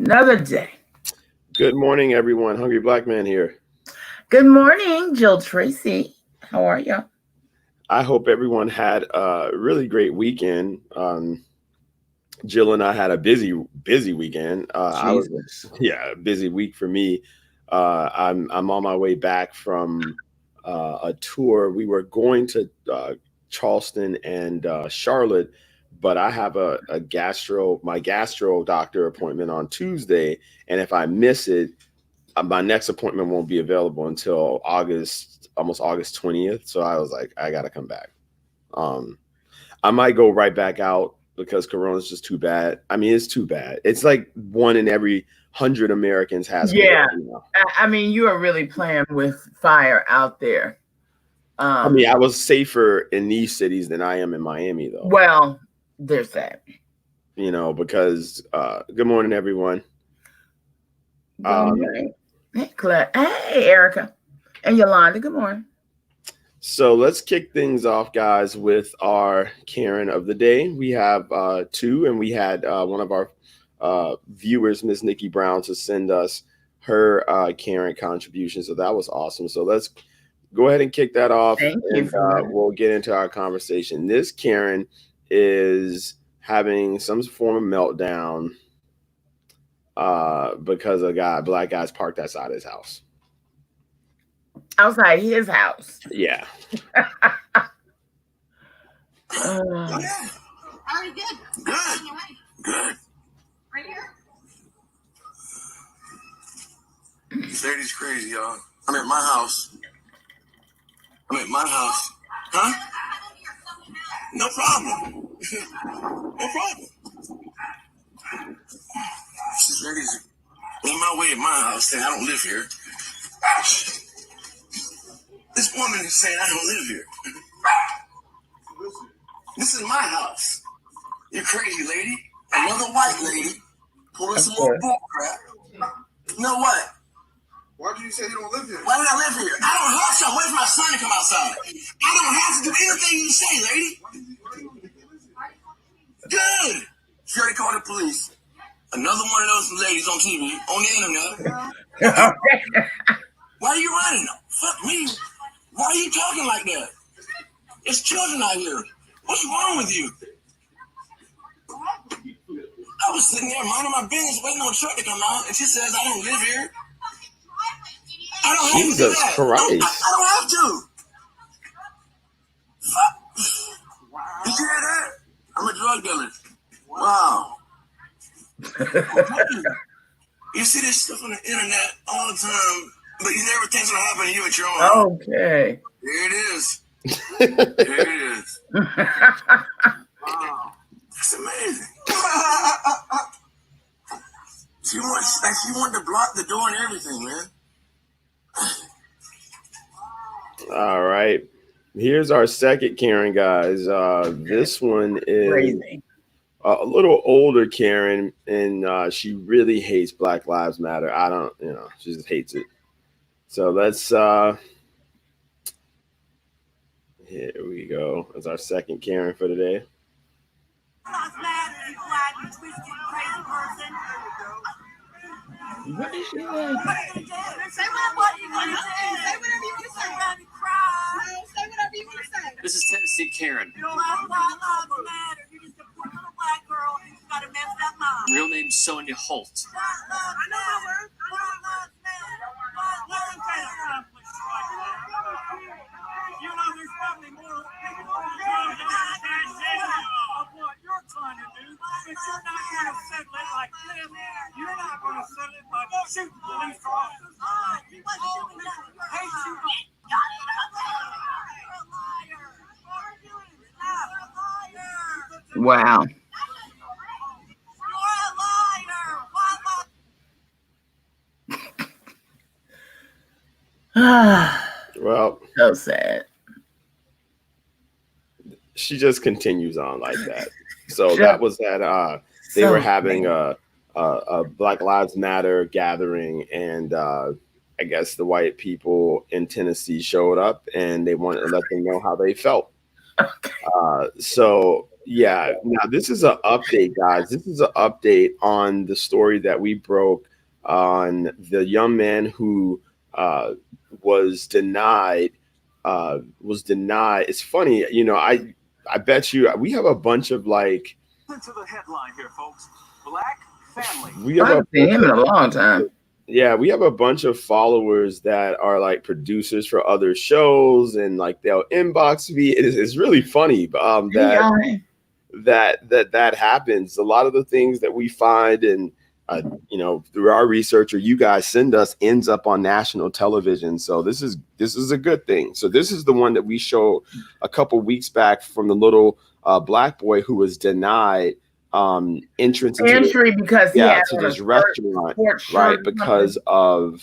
Another day. Good morning, everyone. Hungry Black Man here. Good morning, Jill Tracey. How are you? I hope everyone had a really great weekend. Jill and I had a busy weekend. Jesus. A busy week for me. I'm on my way back from a tour. We were going to Charleston and Charlotte, but I have my gastro doctor appointment on Tuesday, and if I miss it, my next appointment won't be available until almost August 20th. So I was like, I gotta come back. Um, I might go right back out because Corona's just too bad. I mean, it's too bad. It's like one in every 100 Americans has Yeah. Corona. I mean, you are really playing with fire out there. I mean, I was safer in these cities than I am in Miami, though. Well, there's that. Because good morning, everyone. Good morning. Hey, Claire. Hey, Erica. And Yolanda. Good morning. So let's kick things off, guys, with our Karen of the day. We have two, and we had one of our viewers, Miss Nikki Brown, to send us her Karen contribution. So that was awesome. So let's go ahead and kick that off. Thank you and we'll get into our conversation. This Karen is having some form of meltdown because a black guy's parked outside his house. Outside his house. Yeah. How are you? Good. Good. Right here. This lady's crazy, y'all. I'm at my house. Huh? No problem. No problem. This lady's in my way at my house saying I don't live here. This woman is saying I don't live here. This is my house. You crazy lady. Another white lady pulling some more bull crap. You know what? Why do you say you don't live here? Why do I live here? I don't have to. I'm waiting for my son to come outside. I don't have to do anything you say, lady. Good. She already called the police. Another one of those ladies on TV, on the internet. Why are you running? Fuck me. Why are you talking like that? There's children out here. What's wrong with you? I was sitting there minding my business, waiting on a truck to come out, and she says I don't live here. I don't have Jesus to do that. Christ. I don't have to. Did you hear that? I'm a drug dealer. Wow. You see this stuff on the internet all the time, but you never think it's going to happen to you at your own home. Okay. Here it is. Here it is. Wow. That's amazing. She wanted to block the door and everything, man. All right. Here's our second Karen, guys. This one is Crazy. A little older Karen, and she really hates Black Lives Matter. She just hates it. So let's here we go. That's our second Karen for today. What is she like? Say whatever you want to say. Say whatever you want to say. No, say whatever you want to say. This is Tennessee Karen. You don't have Black Lives Matter. You're just a poor little black girl who's got a messed up mind. Real name Sonia Holt. I know my word. Black Lives Matter. You know there's probably more people of what you're trying to do, but you're not going to settle it like this. You're not going to settle it by shooting police officers. Hate you. Wow. Well, So sad. she just continues on like that. So Sure. that was that. They So were having a Black Lives Matter gathering, and I guess the white people in Tennessee showed up, and they wanted to let them know how they felt. Okay. So Yeah. Now this is an update, guys. This is an update on the story that we broke on the young man who uh, was denied. Was denied. It's funny, I bet you we have a bunch of like Listen to the headline here, folks. Black family. we I have a haven't seen him in a long time. yeah, we have a bunch of followers that are like producers for other shows, and like they'll inbox me. It's really funny Hey, y'all. that happens. A lot of the things that we find and through our research or you guys send us ends up on national television. So this is a good thing. So this is the one that we showed a couple weeks back from the little black boy who was denied entrance into because he had to on a this restaurant, sports shirt right? or something. Because of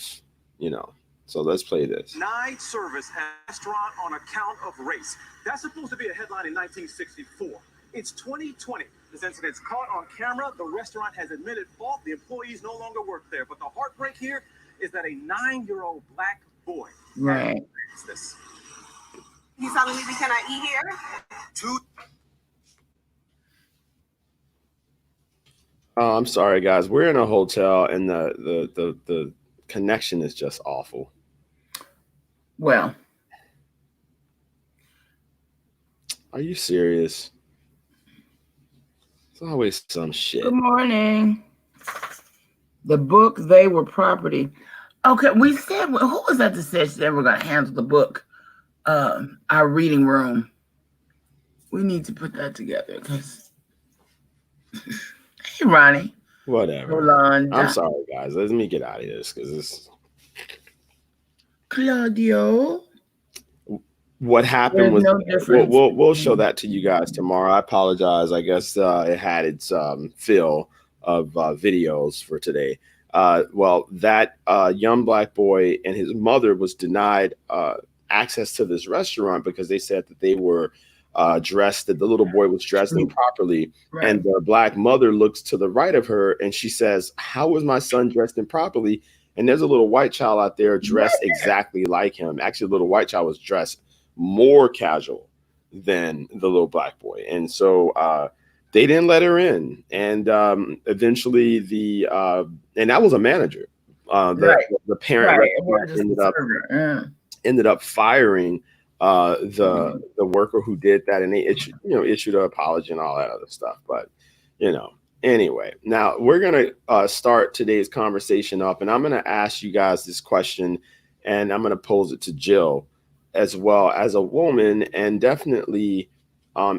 So let's play this. Denied service at a restaurant on account of race. That's supposed to be a headline in 1964. It's 2020. This incident's caught on camera. The restaurant has admitted fault. The employees no longer work there. But the heartbreak here is that a 9-year-old black boy. Right. This. You telling me we cannot eat here? Oh, I'm sorry, guys. We're in a hotel, and the connection is just awful. Well, are you serious? It's always some shit. good morning. The book, They Were Property. Okay, we said, who was that that said they were going to handle the book? Our reading room. We need to put that together because. Hey, Ronnie. Whatever. Yolanda. I'm sorry, guys. Let me get out of this because this. Claudio. What happened was no difference. we'll show that to you guys tomorrow. I apologize. I guess it had its fill of videos for today. Well, that young black boy and his mother was denied access to this restaurant because they said that they were dressed, that the little boy was dressed improperly. Right. And the black mother looks to the right of her and she says, "How is my son dressed improperly?" And there's a little white child out there dressed exactly like him. Actually, the little white child was dressed more casual than the little black boy. And so they didn't let her in. And eventually and that was a manager. The parent ended up firing the worker who did that, and they issued an apology and all that other stuff. But anyway, now we're gonna start today's conversation up, and I'm gonna ask you guys this question, and I'm gonna pose it to Jill as well as a woman, and definitely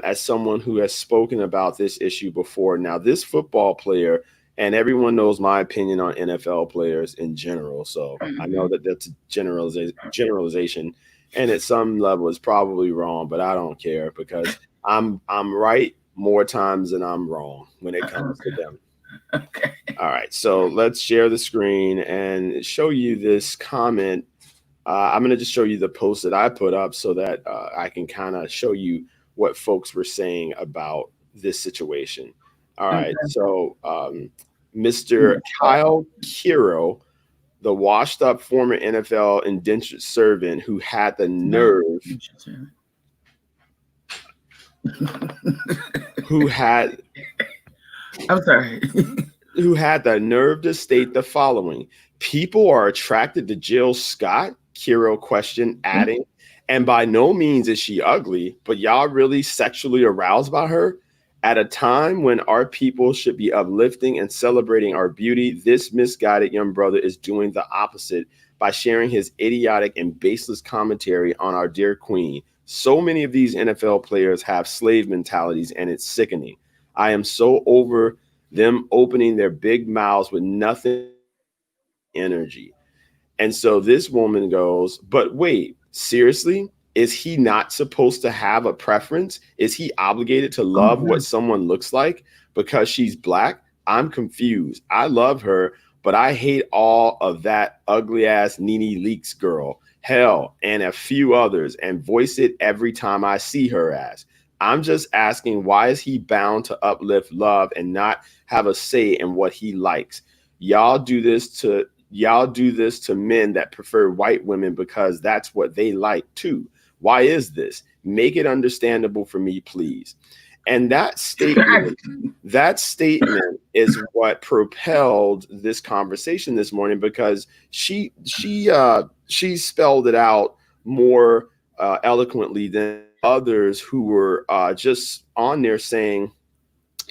as someone who has spoken about this issue before. Now, this football player, and everyone knows my opinion on NFL players in general, so I know that that's a generalization. And at some level, it's probably wrong, but I don't care because I'm right more times than I'm wrong when it comes to them. Okay. All right, so let's share the screen and show you this comment. I'm going to just show you the post that I put up so that I can kind of show you what folks were saying about this situation. All right, so Mr. Kyle Kiro, the washed up former NFL indentured servant who had the nerve who had the nerve to state the following: "People are attracted to Jill Scott?" Kiro questioned, adding, "And by no means is she ugly, but y'all really sexually aroused by her? At a time when our people should be uplifting and celebrating our beauty, this misguided young brother is doing the opposite by sharing his idiotic and baseless commentary on our dear queen. So many of these NFL players have slave mentalities, and it's sickening. I am so over them opening their big mouths with nothing energy." And so this woman goes, "But wait, seriously? Is he not supposed to have a preference? Is he obligated to love what someone looks like because she's black? I'm confused. I love her, but I hate all of that ugly ass Nene Leakes girl, hell, and a few others, and voice it every time I see her as. I'm just asking, why is he bound to uplift love and not have a say in what he likes? Y'all do this to men that prefer white women because that's what they like too. Why is this? Make it understandable for me, please." And that statement is what propelled this conversation this morning, because she spelled it out more eloquently than others who were just on there saying,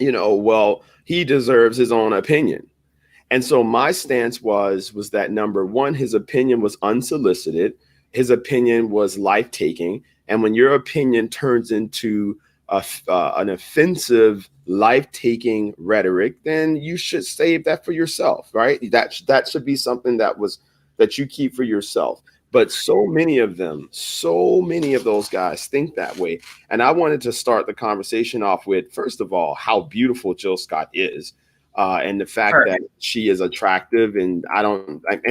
well, he deserves his own opinion. And so my stance was that, number one, his opinion was unsolicited. His opinion was life-taking. And when your opinion turns into an offensive, life-taking rhetoric, then you should save that for yourself, right? That should be something that you keep for yourself. But so many of those guys think that way. And I wanted to start the conversation off with, first of all, how beautiful Jill Scott is. And the fact that she is attractive, and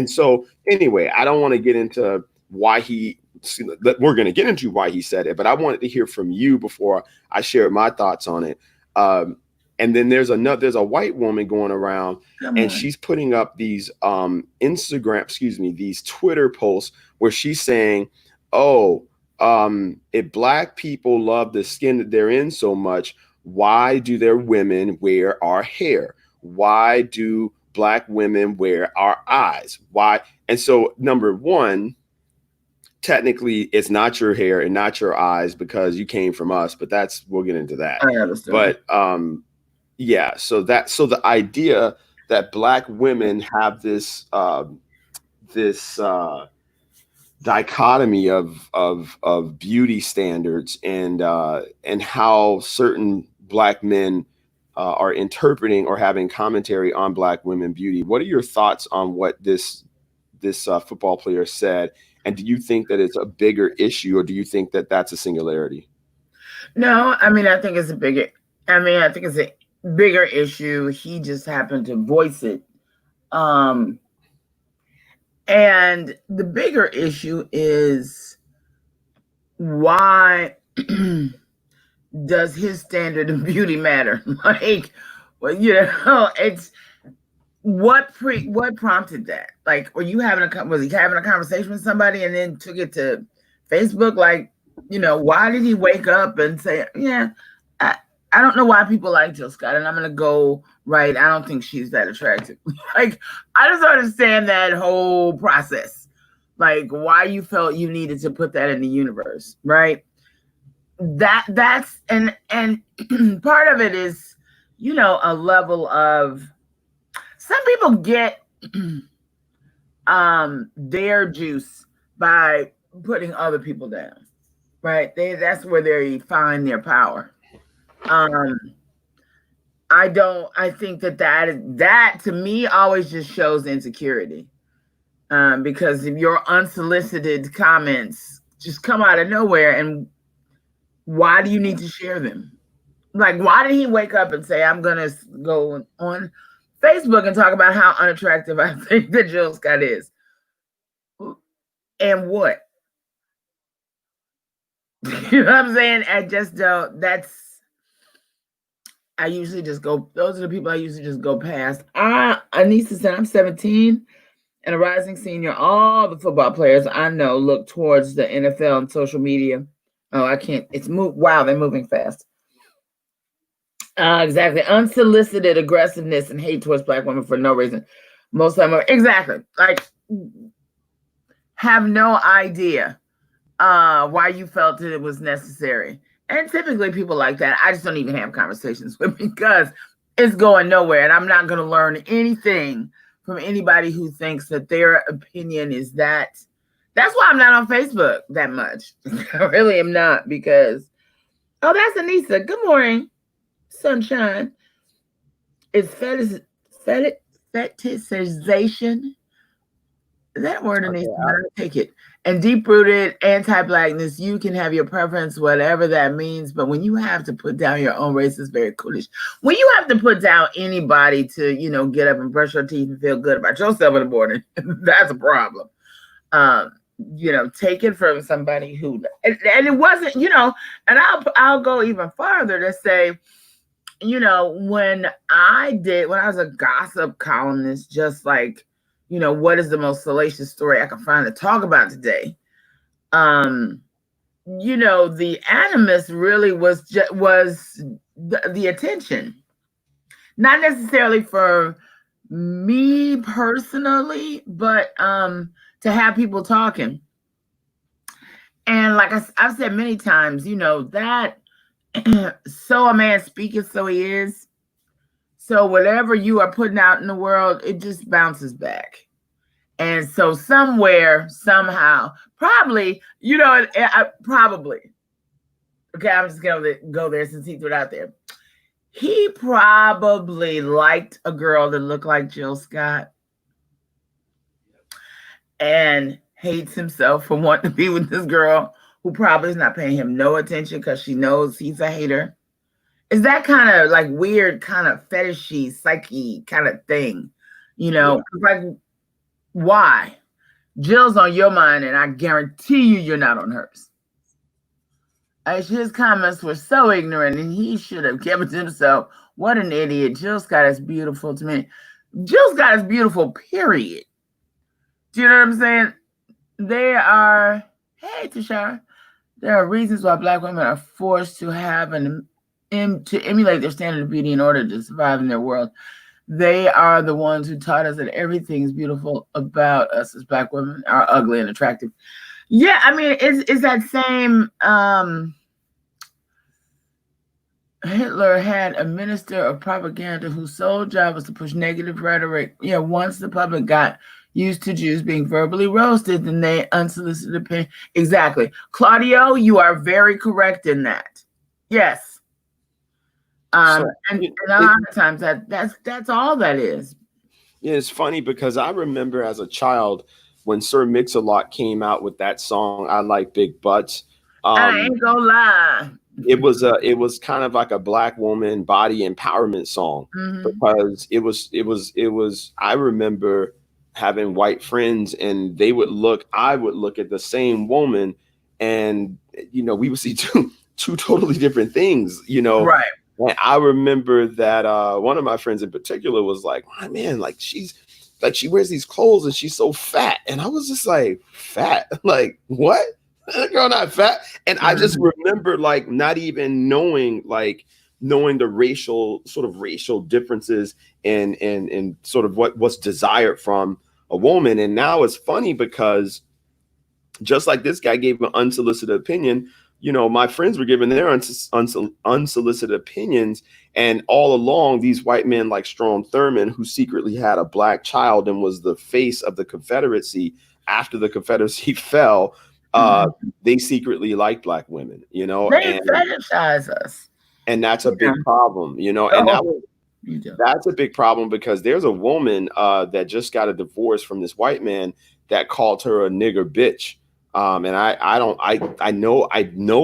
so anyway, I don't want to get into why we're going to get into why he said it, but I wanted to hear from you before I shared my thoughts on it. And then there's a white woman going around, and she's putting up these these Twitter posts where she's saying, if Black people love the skin that they're in so much, why do their women wear our hair? Why do Black women wear our eyes? Why? And so, number one, technically, it's not your hair and not your eyes because you came from us, but we'll get into that. I understand. But so the idea that Black women have this dichotomy of beauty standards and how certain Black men are interpreting or having commentary on Black women beauty. What are your thoughts on what this football player said? And do you think that it's a bigger issue, or do you think that that's a singularity? No, I think it's a bigger issue. He just happened to voice it. And the bigger issue is, why does his standard of beauty matter? It's what prompted that? Was he having a conversation with somebody and then took it to Facebook? Why did he wake up and say, I don't know why people like Jill Scott, and I'm gonna go right. I don't think she's that attractive. I just don't understand that whole process. Why you felt you needed to put that in the universe, right? That's and part of it is, a level of, some people get their juice by putting other people down, right? That's where they find their power. I think that to me always just shows insecurity. Because if your unsolicited comments just come out of nowhere, and why do you need to share them? Why did he wake up and say, I'm gonna go on Facebook and talk about how unattractive I think that Jill Scott is? And what? You know what I'm saying? I just don't. I usually just go. Those are the people I usually just go past. Anissa said, I'm 17 and a rising senior. All the football players I know look towards the NFL and social media. Oh, I can't. Wow, they're moving fast. Exactly. Unsolicited aggressiveness and hate towards Black women for no reason. Most of them are exactly have no idea why you felt that it was necessary. And typically people like that, I just don't even have conversations with, because it's going nowhere. And I'm not going to learn anything from anybody who thinks that their opinion is that. That's why I'm not on Facebook that much. I really am not, because, that's Anissa. Good morning, sunshine. It's fetishization. Is that word, Anissa? I'll take it. And deep-rooted anti-Blackness, you can have your preference, whatever that means, but when you have to put down your own race, it's very coolish. When you have to put down anybody to, get up and brush your teeth and feel good about yourself in the morning, that's a problem. Take it from somebody who, and it wasn't, and I'll go even farther to say, when I was a gossip columnist, just what is the most salacious story I can find to talk about today? you know, the animus really was the attention, not necessarily for me personally, but to have people talking. And like I've said many times, you know, that so a man speaketh, so he is. So whatever you are putting out in the world, it just bounces back. And so somewhere, somehow, probably, you know, probably. Okay, I'm just gonna go there since he threw it out there. He probably liked a girl that looked like Jill Scott and hates himself for wanting to be with this girl who probably is not paying him no attention because she knows he's a hater. Is that kind of like weird, kind of fetishy, psyche kind of thing? You know, like, why? Jill's on your mind, and I guarantee you're not on hers. His comments were so ignorant, and he should have kept it to himself. What an idiot. Jill Scott is beautiful to me. Jill Scott is beautiful, period. Do you know what I'm saying? There are, hey, Tashara, there are reasons why Black women are forced to have to emulate their standard of beauty in order to survive in their world. They are the ones who taught us that everything is beautiful about us as Black women are ugly and attractive. Yeah, I mean, it's that same. Hitler had a minister of propaganda whose sole job was to push negative rhetoric. Yeah, once the public got used to Jews being verbally roasted, then they unsolicited opinion. Exactly. Claudio, you are very correct in that. Yes. And a lot of times that's all that is. Yeah, it's funny because I remember as a child when Sir Mix-a-Lot came out with that song, I Like Big Butts. I ain't gonna lie. It was kind of like a Black woman body empowerment song, because it was I remember having white friends, and I would look at the same woman, and you know, we would see two totally different things, you know. Right. And I remember that one of my friends in particular was like, "My man, like she wears these clothes and she's so fat," and I was just like, "Fat? Like what? That girl not fat?" And I just remember like not even knowing the racial differences and sort of what's desired from a woman. And now it's funny because just like this guy gave an unsolicited opinion, you know, my friends were giving their unsolicited opinions. And all along, these white men like Strom Thurmond, who secretly had a Black child and was the face of the Confederacy after the Confederacy fell, they secretly liked Black women, you know. They fetishize us. And that's a big problem, you know. And that's a big problem because there's a woman that just got a divorce from this white man that called her a nigger bitch. And I know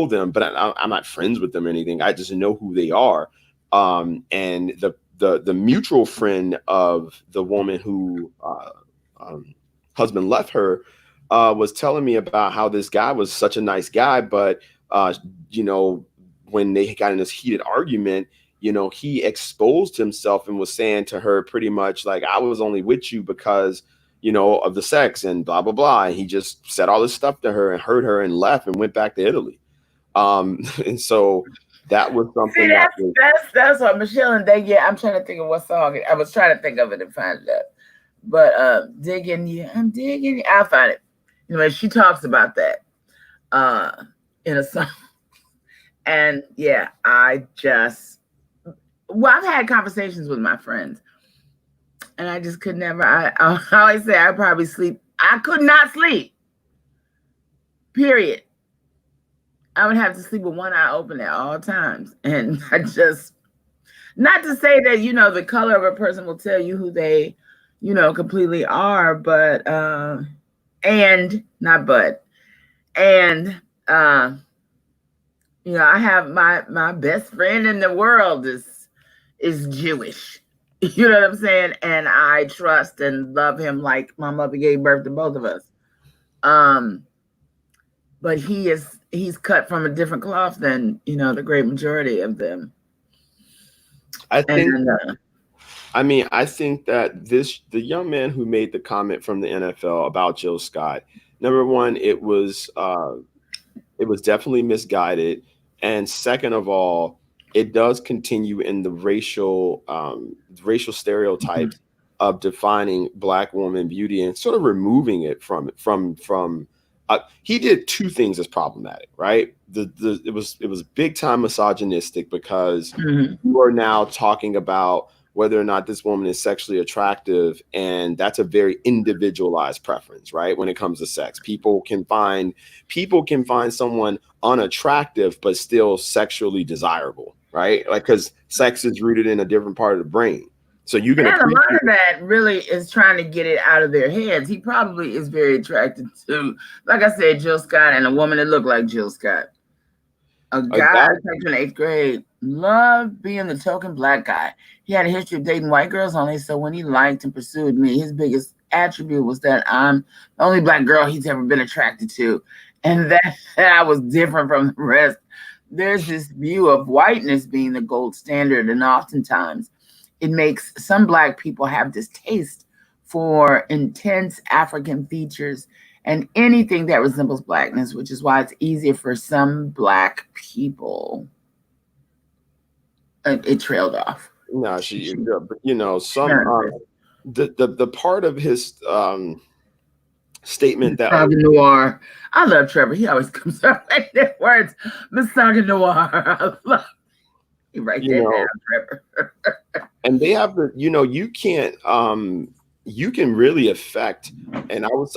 them, but I'm not friends with them or anything. I just know who they are. And the mutual friend of the woman who husband left her was telling me about how this guy was such a nice guy, but you know, when they got in this heated argument, you know, he exposed himself and was saying to her pretty much like, I was only with you because, you know, of the sex and blah, blah, blah. And he just said all this stuff to her and hurt her and left and went back to Italy. And so that was something. See, that's what Michelle and Day. Yeah, I'm trying to think of what song. I was trying to think of it and find it up. But digging, yeah, I'm digging. I'll find it. Anyway, she talks about that in a song. And yeah, I've had conversations with my friends. And I just could never, I always say I'd probably sleep. I could not sleep. Period. I would have to sleep with one eye open at all times. And I just, not to say that, you know, the color of a person will tell you who they, you know, completely are, but, you know, I have my best friend in the world is Jewish. You know what I'm saying? And I trust and love him like my mother gave birth to both of us. But he's cut from a different cloth than, you know, the great majority of them. I think that the young man who made the comment from the NFL about Jill Scott, number one, it was It was definitely misguided. And second of all, it does continue in the racial stereotypes of defining Black woman beauty and sort of removing it from he did two things as problematic, right? It was big time misogynistic because you are now talking about whether or not this woman is sexually attractive, and that's a very individualized preference, right? When it comes to sex, people can find someone unattractive but still sexually desirable, right? Like, because sex is rooted in a different part of the brain. So you can And a appreciate lot of that really is trying to get it out of their heads. He probably is very attracted to, like I said, Jill Scott and a woman that looked like Jill Scott. A guy I in 8th grade loved being the token Black guy. He had a history of dating white girls only, so when he liked and pursued me, his biggest attribute was that I'm the only Black girl he's ever been attracted to, and that I was different from the rest. There's this view of whiteness being the gold standard, and oftentimes it makes some Black people have distaste for intense African features and anything that resembles Blackness, which is why it's easier for some Black people. It trailed off. No, the part of his statement that Noir. I love Trevor. He always comes up like that words. Noir. You write that down, Trevor. And they have you can't you can really affect. And I was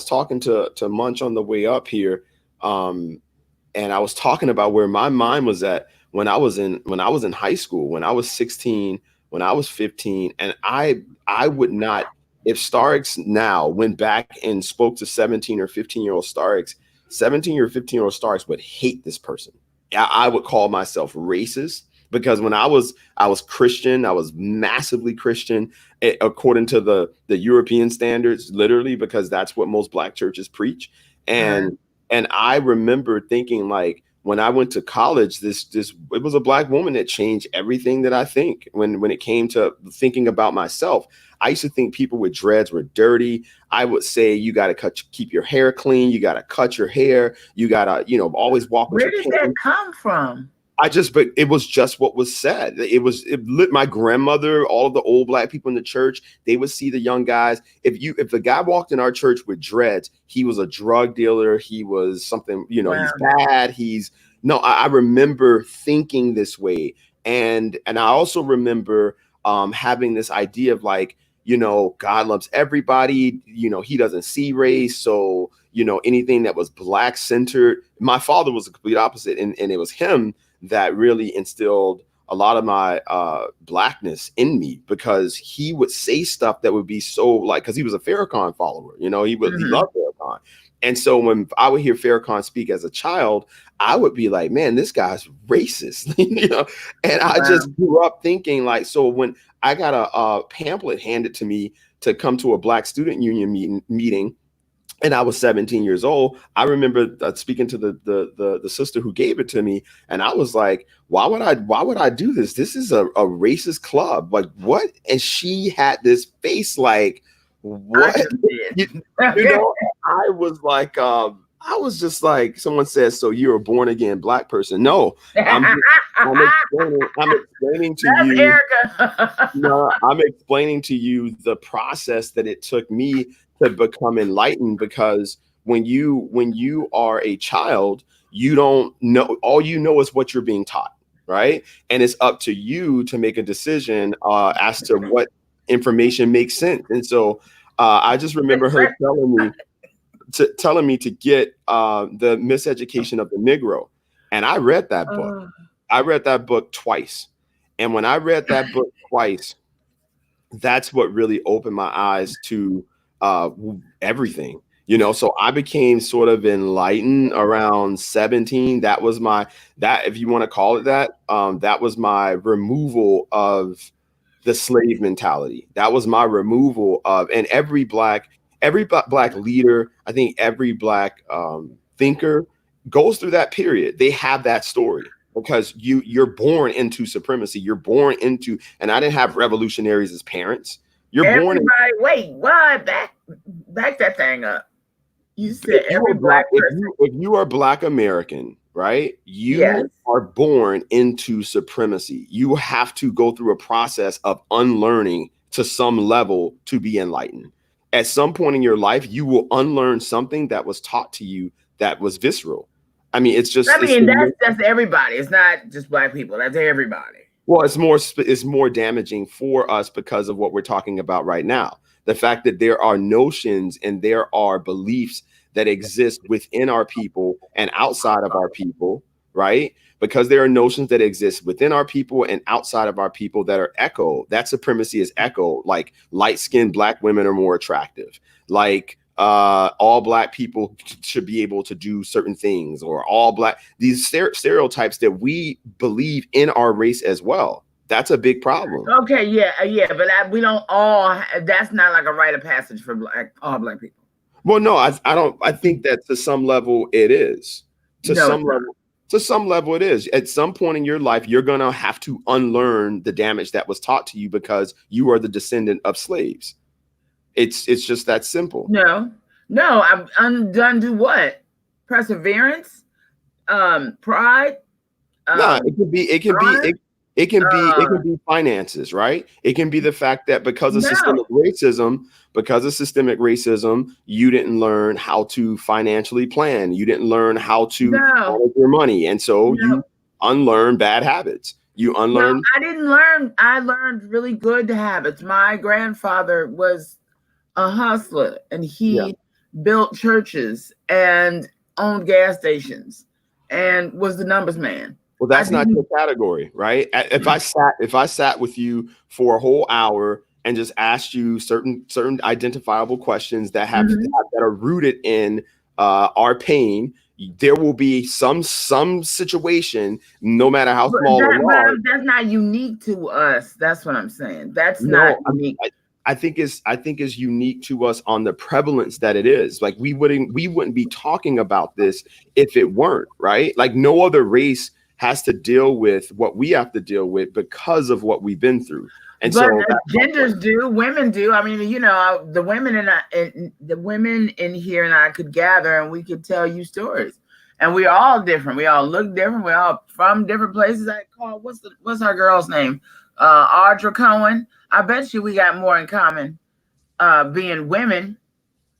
talking to Munch on the way up here, and I was talking about where my mind was at when I was in high school, when I was 16, when I was 15, and I would not, if Starks now went back and spoke to 17 or 15-year-old Starks, 17 or 15-year-old Starks would hate this person. I would call myself racist. Because when I was Christian, I was massively Christian according to the European standards, literally, because that's what most Black churches preach. And I remember thinking, like, when I went to college, it was a Black woman that changed everything that I think when it came to thinking about myself. I used to think people with dreads were dirty. I would say you got to keep your hair clean. You got to cut your hair. You got to, always walk with your cane. Where did that come from? But it was just what was said. My grandmother, all of the old Black people in the church, they would see the young guys. If the guy walked in our church with dreads, he was a drug dealer. He was something, wow. He's bad. I remember thinking this way. And I also remember having this idea of, like, God loves everybody, he doesn't see race. So, anything that was Black centered, my father was the complete opposite. And it was him that really instilled a lot of my Blackness in me, because he would say stuff that would be so, like, because he was a Farrakhan follower, he loved Farrakhan. And so when I would hear Farrakhan speak as a child, I would be like, man, this guy's racist, and I just grew up thinking, like, so when I got a pamphlet handed to me to come to a Black student union meeting, and I was 17 years old, I remember speaking to the sister who gave it to me, and I was like, why would I do this? This is a racist club. Like, what? And she had this face like, what? I was like, I was just like, someone says, so you're a born again Black person? No, I'm explaining to That's you. Erica. No, I'm explaining to you the process that it took me to become enlightened, because when you are a child, you don't know, all you know is what you're being taught, right? And it's up to you to make a decision as to what information makes sense. And so I just remember her telling me to get the Miseducation of the Negro, and I read that book. I read that book twice, and when I read that book twice, that's what really opened my eyes to everything, so I became sort of enlightened around 17. That was if you want to call it that, that was my removal of the slave mentality. That was my removal of, and every black leader, I think every Black thinker goes through that period. They have that story, because you're born into supremacy. You're born into, and I didn't have revolutionaries as parents. You're born. Wait, why back that thing up? You said every black person. If you are Black American, right? Yes. You are born into supremacy. You have to go through a process of unlearning to some level to be enlightened. At some point in your life, you will unlearn something that was taught to you that was visceral. I mean, it's just. I mean, that's everybody. It's not just Black people. That's everybody. Well, it's more damaging for us because of what we're talking about right now. The fact that there are notions and there are beliefs that exist within our people and outside of our people, right? Because there are notions that exist within our people and outside of our people that are echoed. That supremacy is echoed. Like light-skinned Black women are more attractive. Like all Black people should be able to do certain things, or all Black, these stereotypes that we believe in our race as well. That's a big problem. Okay, yeah, but we don't all. That's not like a rite of passage for all Black people. Well, no, I don't. I think that to some level it is. To some level it is. At some point in your life, you're gonna have to unlearn the damage that was taught to you because you are the descendant of slaves. It's just that simple. No, I'm undone. Do what? Perseverance, pride. No, it can be finances, right? It can be the fact that because of systemic racism, you didn't learn how to financially plan. You didn't learn how to manage your money, and so you unlearn bad habits. You unlearn. No, I didn't learn. I learned really good habits. My grandfather was a hustler, and he built churches and owned gas stations and was the numbers man. Well, that's not your category, right? If I sat with you for a whole hour and just asked you certain identifiable questions that that are rooted in our pain, there will be some situation, no matter how small or large. That's not unique to us. That's what I'm saying. That's not unique. I think is unique to us on the prevalence that it is. Like we wouldn't be talking about this if it weren't, right? Like no other race has to deal with what we have to deal with because of what we've been through. And but so genders do, women do. I mean, you know, the women in here and I could gather and we could tell you stories. And we're all different. We all look different. We're all from different places. I call what's our girl's name? Audra Cohen. I bet you we got more in common being women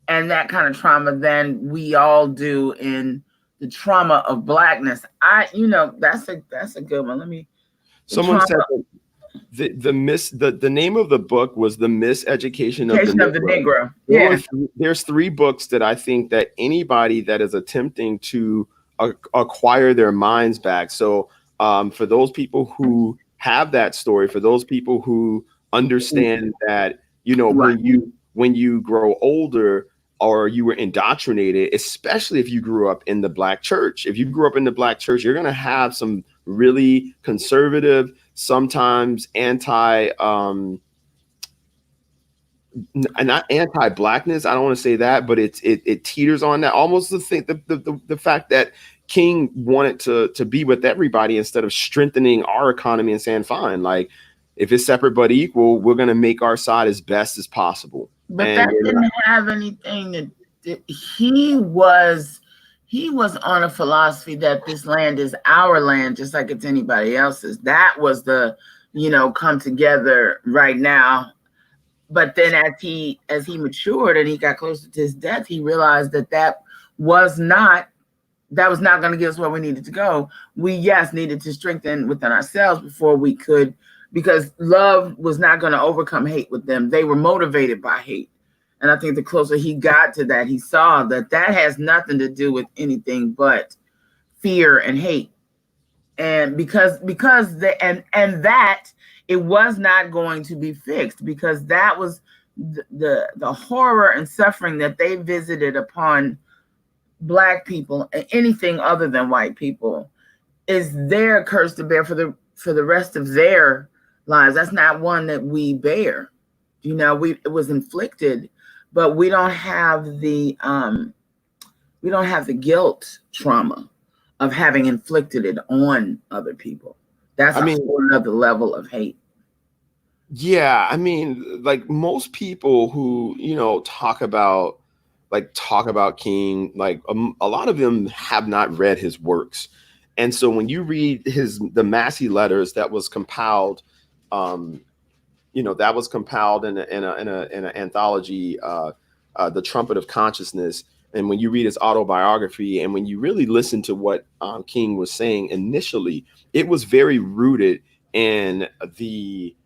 and that kind of trauma than we all do in the trauma of Blackness. That's a good one. Someone said that the name of the book was The Miseducation of the Negro. Yeah. There's 3 books that I think that anybody that is attempting to acquire their minds back. So for those people who have that story, for those people who understand that, you know, when you grow older or you were indoctrinated, especially if you grew up in the Black church. If you grew up in the Black church, you're going to have some really conservative, sometimes not anti-Blackness. I don't want to say that, but it teeters on that. Almost the fact that King wanted to be with everybody instead of strengthening our economy and saying, fine, like if it's separate but equal, we're going to make our side as best as possible. But that didn't have anything that he was on a philosophy that this land is our land, just like it's anybody else's. That was the, come together right now. But then as he matured and he got closer to his death, he realized that was not going to get us where we needed to go. We needed to strengthen within ourselves before we could, because love was not going to overcome hate with them. They were motivated by hate. And I think the closer he got to that, he saw that has nothing to do with anything but fear and hate. And because that it was not going to be fixed, because that was the horror and suffering that they visited upon Black people and anything other than white people is their curse to bear for the rest of their lives. That's not one that we bear. It was inflicted, but we don't have the guilt trauma of having inflicted it on other people. That's another level of hate. Yeah, I mean, like most people who, talk about like talk about King. Like a lot of them have not read his works, and so when you read the Massey letters that was compiled, that was compiled in an anthology, The Trumpet of Consciousness. And when you read his autobiography, and when you really listen to what King was saying initially, it was very rooted in the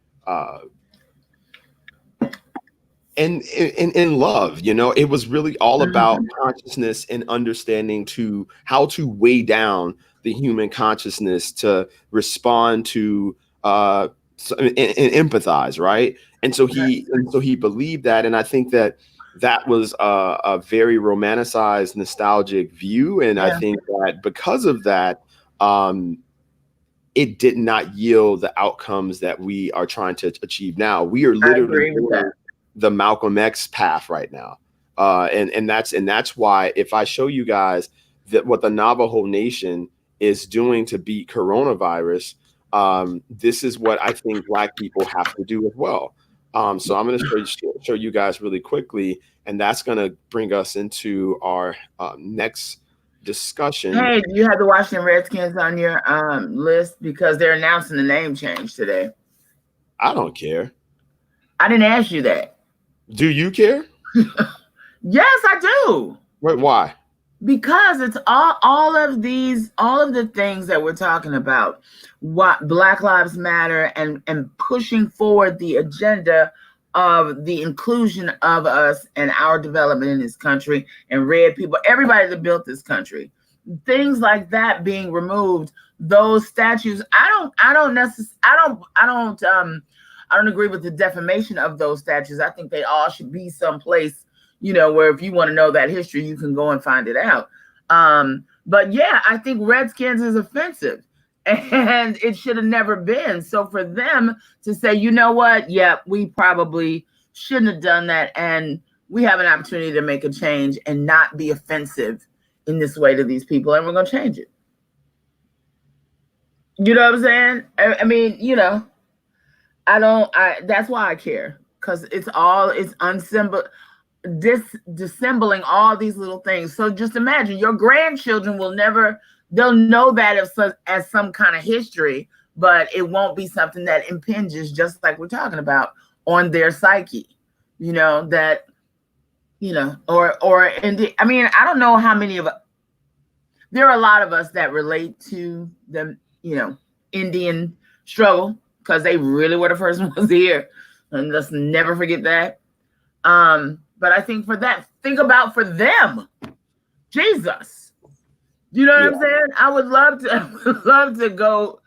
in love. It was really all about consciousness and understanding to how to weigh down the human consciousness to respond to and empathize, right? And so he believed that, and I think that was a very romanticized, nostalgic view, and I think that because of that, it did not yield the outcomes that we are trying to achieve now. We are literally the Malcolm X path right now, and that's why if I show you guys that what the Navajo Nation is doing to beat coronavirus, this is what I think Black people have to do as well. So I'm going to show you guys really quickly, and that's going to bring us into our next discussion. Hey, do you have the Washington Redskins on your list, because they're announcing the name change today? I don't care. I didn't ask you that. Do you care? Yes, I do. Wait, why? Because it's all of the things that we're talking about, what Black Lives Matter, and pushing forward the agenda of the inclusion of us and our development in this country, and red people, everybody that built this country, things like that being removed. Those statues, I don't agree with the defamation of those statues. I think they all should be someplace, where if you want to know that history, you can go and find it out. But yeah, I think Redskins is offensive, and it should have never been. So for them to say, you know what, yeah, we probably shouldn't have done that, and we have an opportunity to make a change and not be offensive in this way to these people, and we're going to change it. You know what I'm saying? I mean, that's why I care, because it's dissembling all these little things. So just imagine your grandchildren they'll know that as some kind of history, but it won't be something that impinges, just like we're talking about, on their psyche, I mean, I don't know how many there are a lot of us that relate to the, Indian struggle, because they really were the first ones here. And let's never forget that. But I think for them, Jesus, you know what I'm saying? I would love to go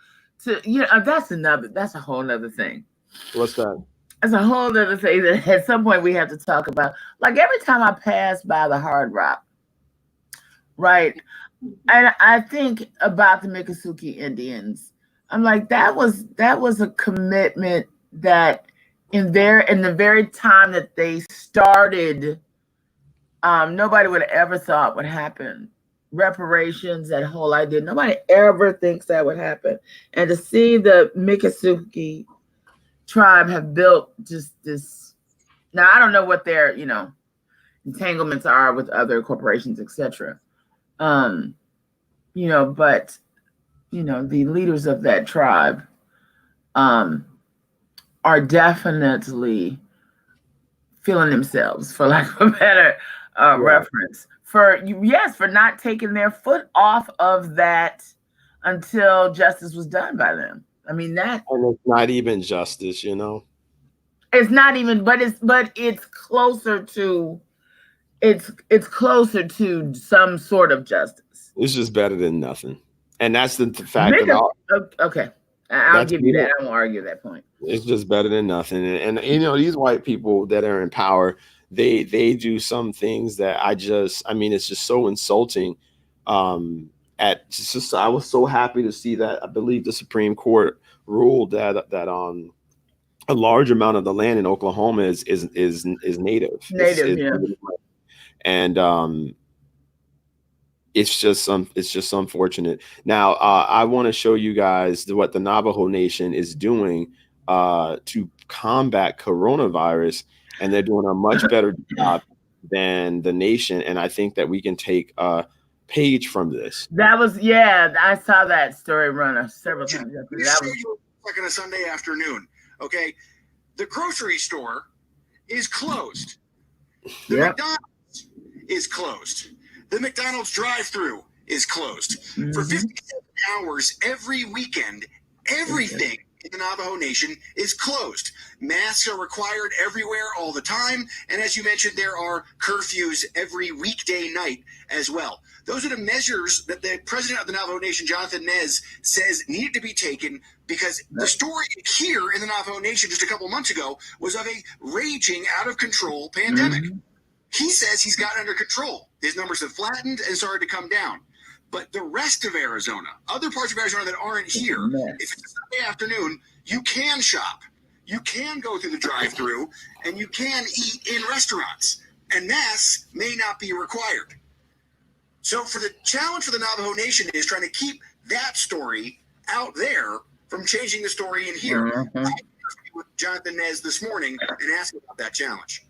to, that's a whole nother thing. What's that? That's a whole nother thing that at some point we have to talk about. Like every time I pass by the Hard Rock, right? And I think about the Miccosukee Indians. I'm like, that was a commitment that in the very time that they started, nobody would have ever thought would happen. Reparations, that whole idea, nobody ever thinks that would happen. And to see the Miccosukee tribe have built just this. Now I don't know what their entanglements are with other corporations, etc. But the leaders of that tribe are definitely feeling themselves, for lack of a better reference, for not taking their foot off of that until justice was done by them. I mean, and it's not even justice, It's not even, but it's closer to some sort of justice. It's just better than nothing. And that's the fact okay. I'll give you that. I won't argue that point. It's just better than nothing. And these white people that are in power, they do some things that it's just so insulting. I was so happy to see that I believe the Supreme Court ruled that a large amount of the land in Oklahoma is native. And it's just unfortunate. Now, I want to show you guys what the Navajo Nation is doing to combat coronavirus, and they're doing a much better job than the nation. And I think that we can take a page from this. That was, yeah, I saw that story run several times. You That say was, you were like on a Sunday afternoon, okay? The grocery store is closed. The yeah. McDonald's is closed. The McDonald's drive-through is closed. For Mhm. 57 hours every weekend, everything in the Navajo Nation is closed. Masks are required everywhere all the time. And as you mentioned, there are curfews every weekday night as well. Those are the measures that the president of the Navajo Nation, Jonathan Nez, says needed to be taken because the story here in the Navajo Nation just a couple months ago was of a raging, out of control pandemic. Mhm. He says he's got it under control. His numbers have flattened and started to come down. But the rest of Arizona, other parts of Arizona that aren't here, if it's a Sunday afternoon, you can shop. You can go through the drive-through, and you can eat in restaurants. And masks may not be required. So for the challenge for the Navajo Nation is trying to keep that story out there from changing the story in here. Mhm. I interviewed with Jonathan Nez this morning and asked him about that challenge.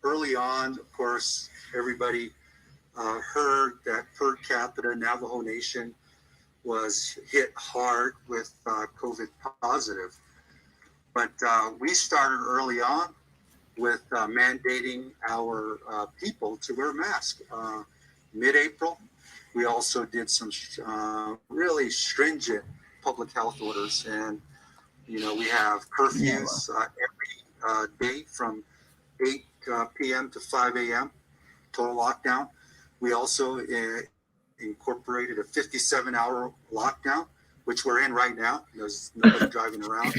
Early on, of course, everybody heard that per capita Navajo Nation was hit hard with COVID positive. But we started early on with mandating our people to wear masks. Mid-April, we also did some really stringent public health orders. And, we have curfews every day from 8 p.m. to 5 a.m., total lockdown. We also incorporated a 57-hour lockdown, which we're in right now. There's nobody driving around.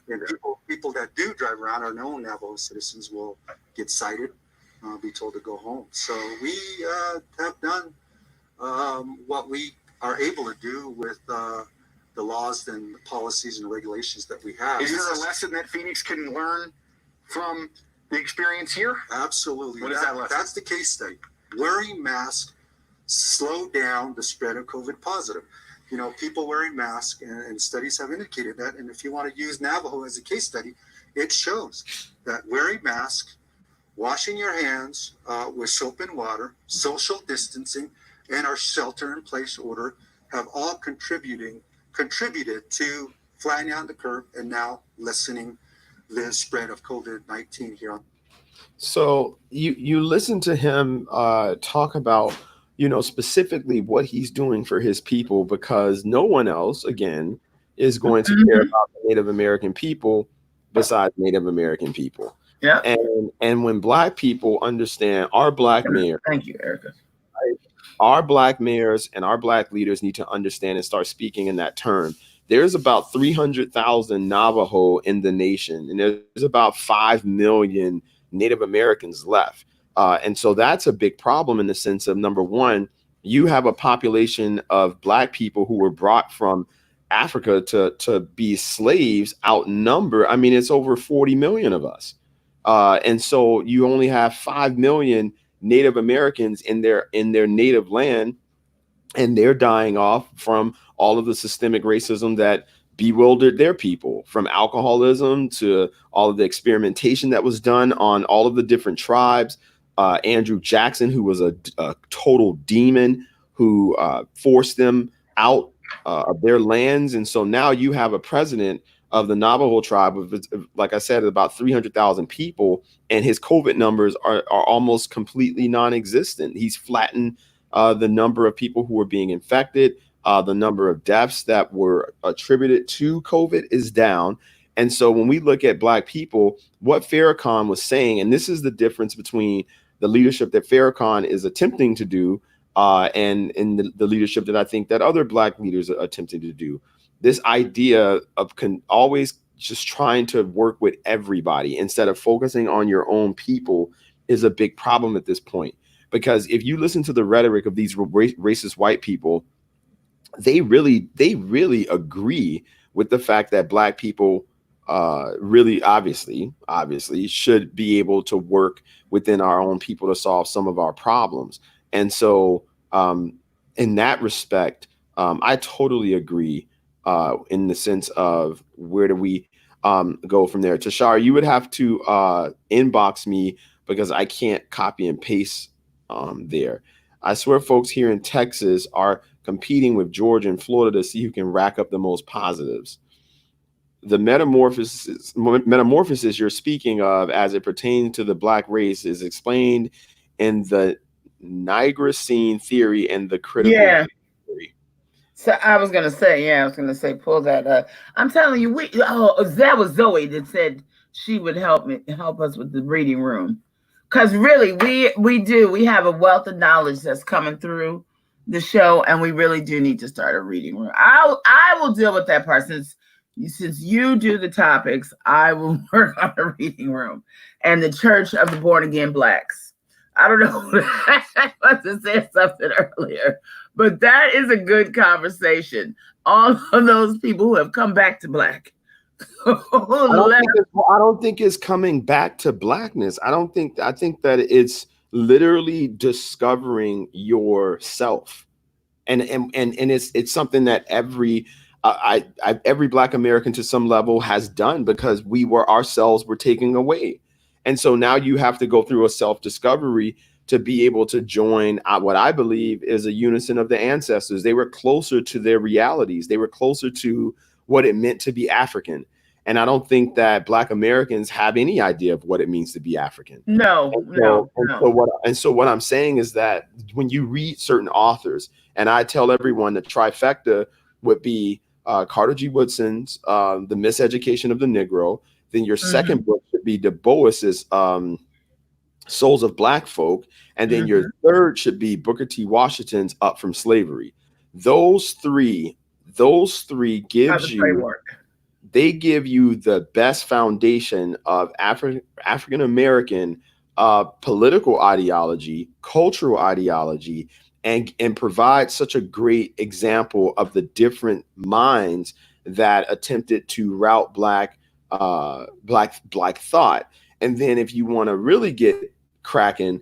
And people that do drive around, our known Navajo citizens, will get cited, be told to go home. So we have done what we are able to do with the laws and the policies and regulations that we have. Is there a lesson that Phoenix can learn from the experience here? Absolutely. What is that lesson? That's the case study. Wearing masks slowed down the spread of COVID positive. People wearing masks, and studies have indicated that. And if you want to use Navajo as a case study, it shows that wearing masks, washing your hands with soap and water, social distancing, and our shelter-in-place order have all contributed to flattening out the curve and now lessening the spread of COVID-19 here. So you listen to him talk about, specifically what he's doing for his people, because no one else, again, is going to care about the Native American people besides Native American people. Yeah. And when Black people understand, our Black mayors, Thank you, Erica. our Black mayors and our Black leaders need to understand and start speaking in that term. There's about 300,000 Navajo in the nation, and there's about 5 million Native Americans left. And so that's a big problem in the sense of, number one, you have a population of Black people who were brought from Africa to be slaves outnumber. I mean, it's over 40 million of us. And so you only have 5 million Native Americans in their native land, and they're dying off from all of the systemic racism that bewildered their people, from alcoholism to all of the experimentation that was done on all of the different tribes. Andrew Jackson, who was a total demon, who forced them out of their lands. And so now you have a president of the Navajo tribe of, like I said, about 300,000 people, and his COVID numbers are almost completely non-existent. He's flattened the number of people who are being infected. The number of deaths that were attributed to COVID is down. And so when we look at Black people, what Farrakhan was saying, and this is the difference between the leadership that Farrakhan is attempting to do and the leadership that I think that other Black leaders are attempting to do. This idea of always just trying to work with everybody instead of focusing on your own people is a big problem at this point. Because if you listen to the rhetoric of these racist white people, they really agree with the fact that Black people really obviously should be able to work within our own people to solve some of our problems. And so in that respect, I totally agree in the sense of where do we go from there. Tashara, you would have to inbox me because I can't copy and paste there. I swear folks here in Texas are competing with Georgia and Florida to see who can rack up the most positives. The metamorphosis you're speaking of as it pertains to the black race is explained in the Nigrosine theory and the critical Yeah. theory. So I was gonna say, pull that up. I'm telling you, that was Zoe that said she would help us with the reading room. Because really, we have a wealth of knowledge that's coming through the show, and we really do need to start a reading room. I will deal with that part since you do the topics. I will work on a reading room and the Church of the Born Again Blacks. I don't know. I must have said something earlier, but that is a good conversation. All of those people who have come back to black. I don't think it's coming back to blackness. I think that it's literally discovering yourself. And it's something that every black American to some level has done, because ourselves were taken away. And so now you have to go through a self-discovery to be able to join what I believe is a unison of the ancestors. They were closer to their realities. They were closer to what it meant to be African. And I don't think that Black Americans have any idea of what it means to be African. No. So what I'm saying is that when you read certain authors, and I tell everyone the trifecta would be Carter G. Woodson's The Miseducation of the Negro. Then your second book should be Du Bois's Souls of Black Folk. And then your third should be Booker T. Washington's Up from Slavery. Those three give you the best foundation of African American political ideology, cultural ideology, and provide such a great example of the different minds that attempted to route black thought. And then if you want to really get cracking,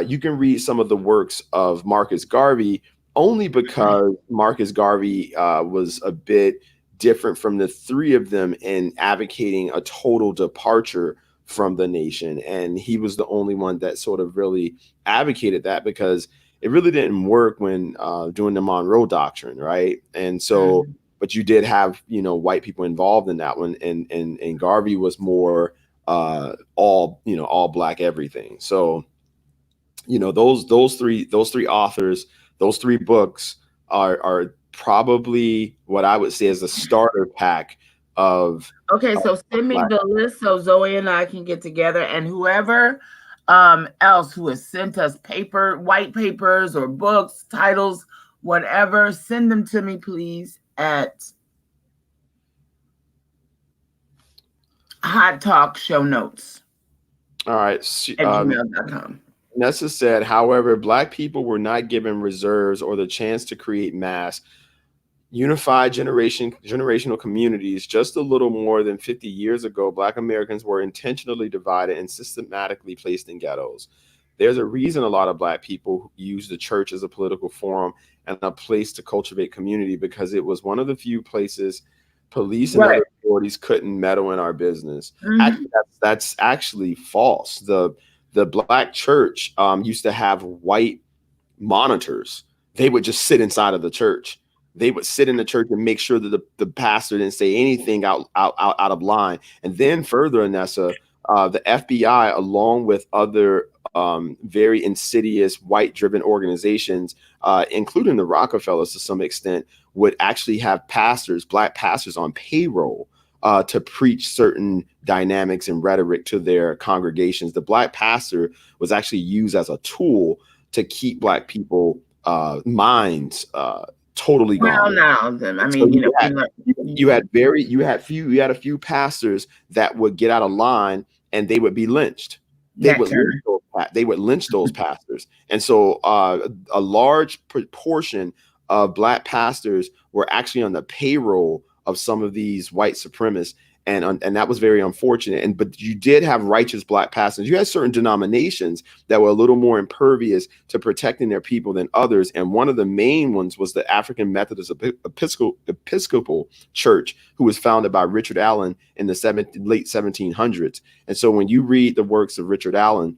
you can read some of the works of Marcus Garvey, only because Marcus Garvey was a bit different from the three of them in advocating a total departure from the nation. And he was the only one that sort of really advocated that, because it really didn't work when doing the Monroe Doctrine, right? And so, but you did have, white people involved in that one, and Garvey was more all black everything. So, those three authors, those three books are probably what I would say is the starter pack of. Okay, so send me the list so Zoe and I can get together, and whoever else who has sent us white papers or books, titles, whatever, send them to me, please, at Hot Talk Show Notes. All right. At gmail.com. Nessa said, however, Black people were not given reserves or the chance to create mass unified generational communities. Just a little more than 50 years ago, Black Americans were intentionally divided and systematically placed in ghettos. There's a reason a lot of Black people use the church as a political forum and a place to cultivate community, because it was one of the few places police and other authorities couldn't meddle in our business. Actually, that's actually false. The Black church used to have white monitors. They would just sit inside of the church. They would sit in the church and make sure that the pastor didn't say anything out of line. And then further, Anessa, the FBI, along with other very insidious white-driven organizations, including the Rockefellers to some extent, would actually have Black pastors on payroll to preach certain dynamics and rhetoric to their congregations. The Black pastor was actually used as a tool to keep Black people minds totally gone. Well, now, I mean, you had a few pastors that would get out of line and they would be lynched. They would lynch those pastors. And so a large proportion of Black pastors were actually on the payroll of some of these white supremacists. And that was very unfortunate. But you did have righteous Black pastors. You had certain denominations that were a little more impervious to protecting their people than others. And one of the main ones was the African Methodist Episcopal Church, who was founded by Richard Allen in the late 1700s. And so when you read the works of Richard Allen,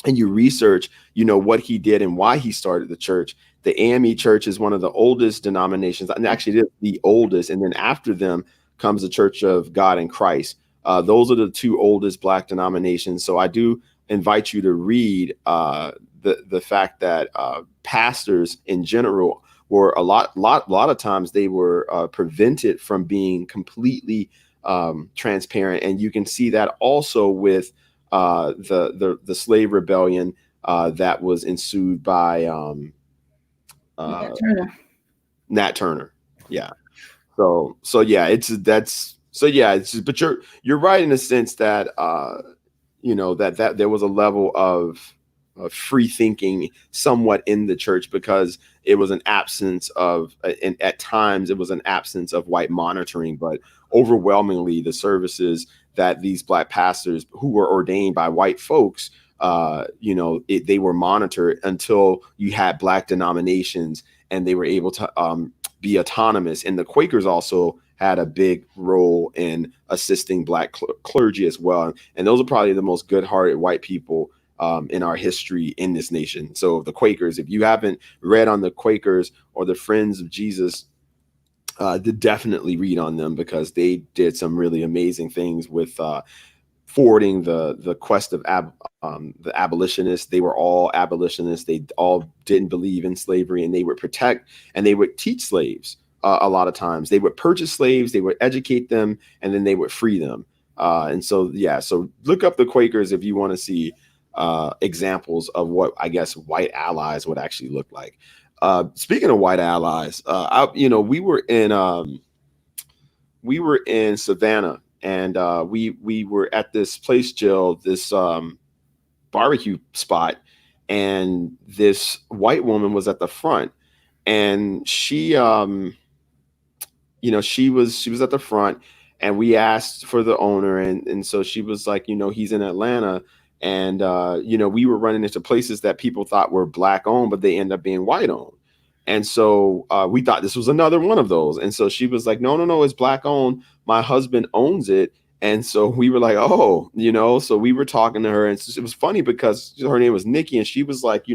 and you research, what he did and why he started the church, the AME Church is one of the oldest denominations, and actually it is the oldest. And then after them comes the Church of God in Christ. Those are the two oldest Black denominations. So I do invite you to read the fact that pastors in general were a lot of times they were prevented from being completely transparent, and you can see that also with the slave rebellion that was ensued by Nat Turner. Yeah. So yeah, but you're right in the sense that that there was a level of free thinking somewhat in the church, because it was an absence of, and at times it was an absence of white monitoring, but overwhelmingly the services that these Black pastors who were ordained by white folks, they were monitored until you had Black denominations and they were able to be autonomous. And the Quakers also had a big role in assisting Black clergy as well. And those are probably the most good-hearted white people in our history in this nation. So the Quakers, if you haven't read on the Quakers or the Friends of Jesus, definitely read on them, because they did some really amazing things with forwarding the quest of the abolitionists. They were all abolitionists. They all didn't believe in slavery, and they would protect and they would teach slaves. A lot of times they would purchase slaves, they would educate them, and then they would free them. So look up the Quakers if you want to see examples of what I guess white allies would actually look like. Speaking of white allies, we were in Savannah, and we were at this place, Jill, this barbecue spot, and this white woman was at the front, and she was at the front, and we asked for the owner, and so she was like, he's in Atlanta, and we were running into places that people thought were Black owned, but they end up being white owned. And so we thought this was another one of those. And so she was like, no, it's Black owned. My husband owns it. And so we were like, oh, so we were talking to her, and it was funny because her name was Nikki, and she was like,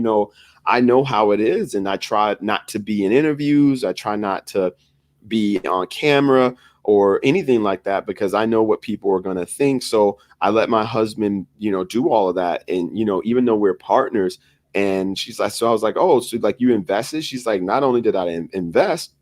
I know how it is, and I try not to be in interviews. I try not to be on camera or anything like that, because I know what people are going to think. So I let my husband, do all of that. And, even though we're partners, and she's like, so I was like, oh, so like you invested? She's like, not only did I invest,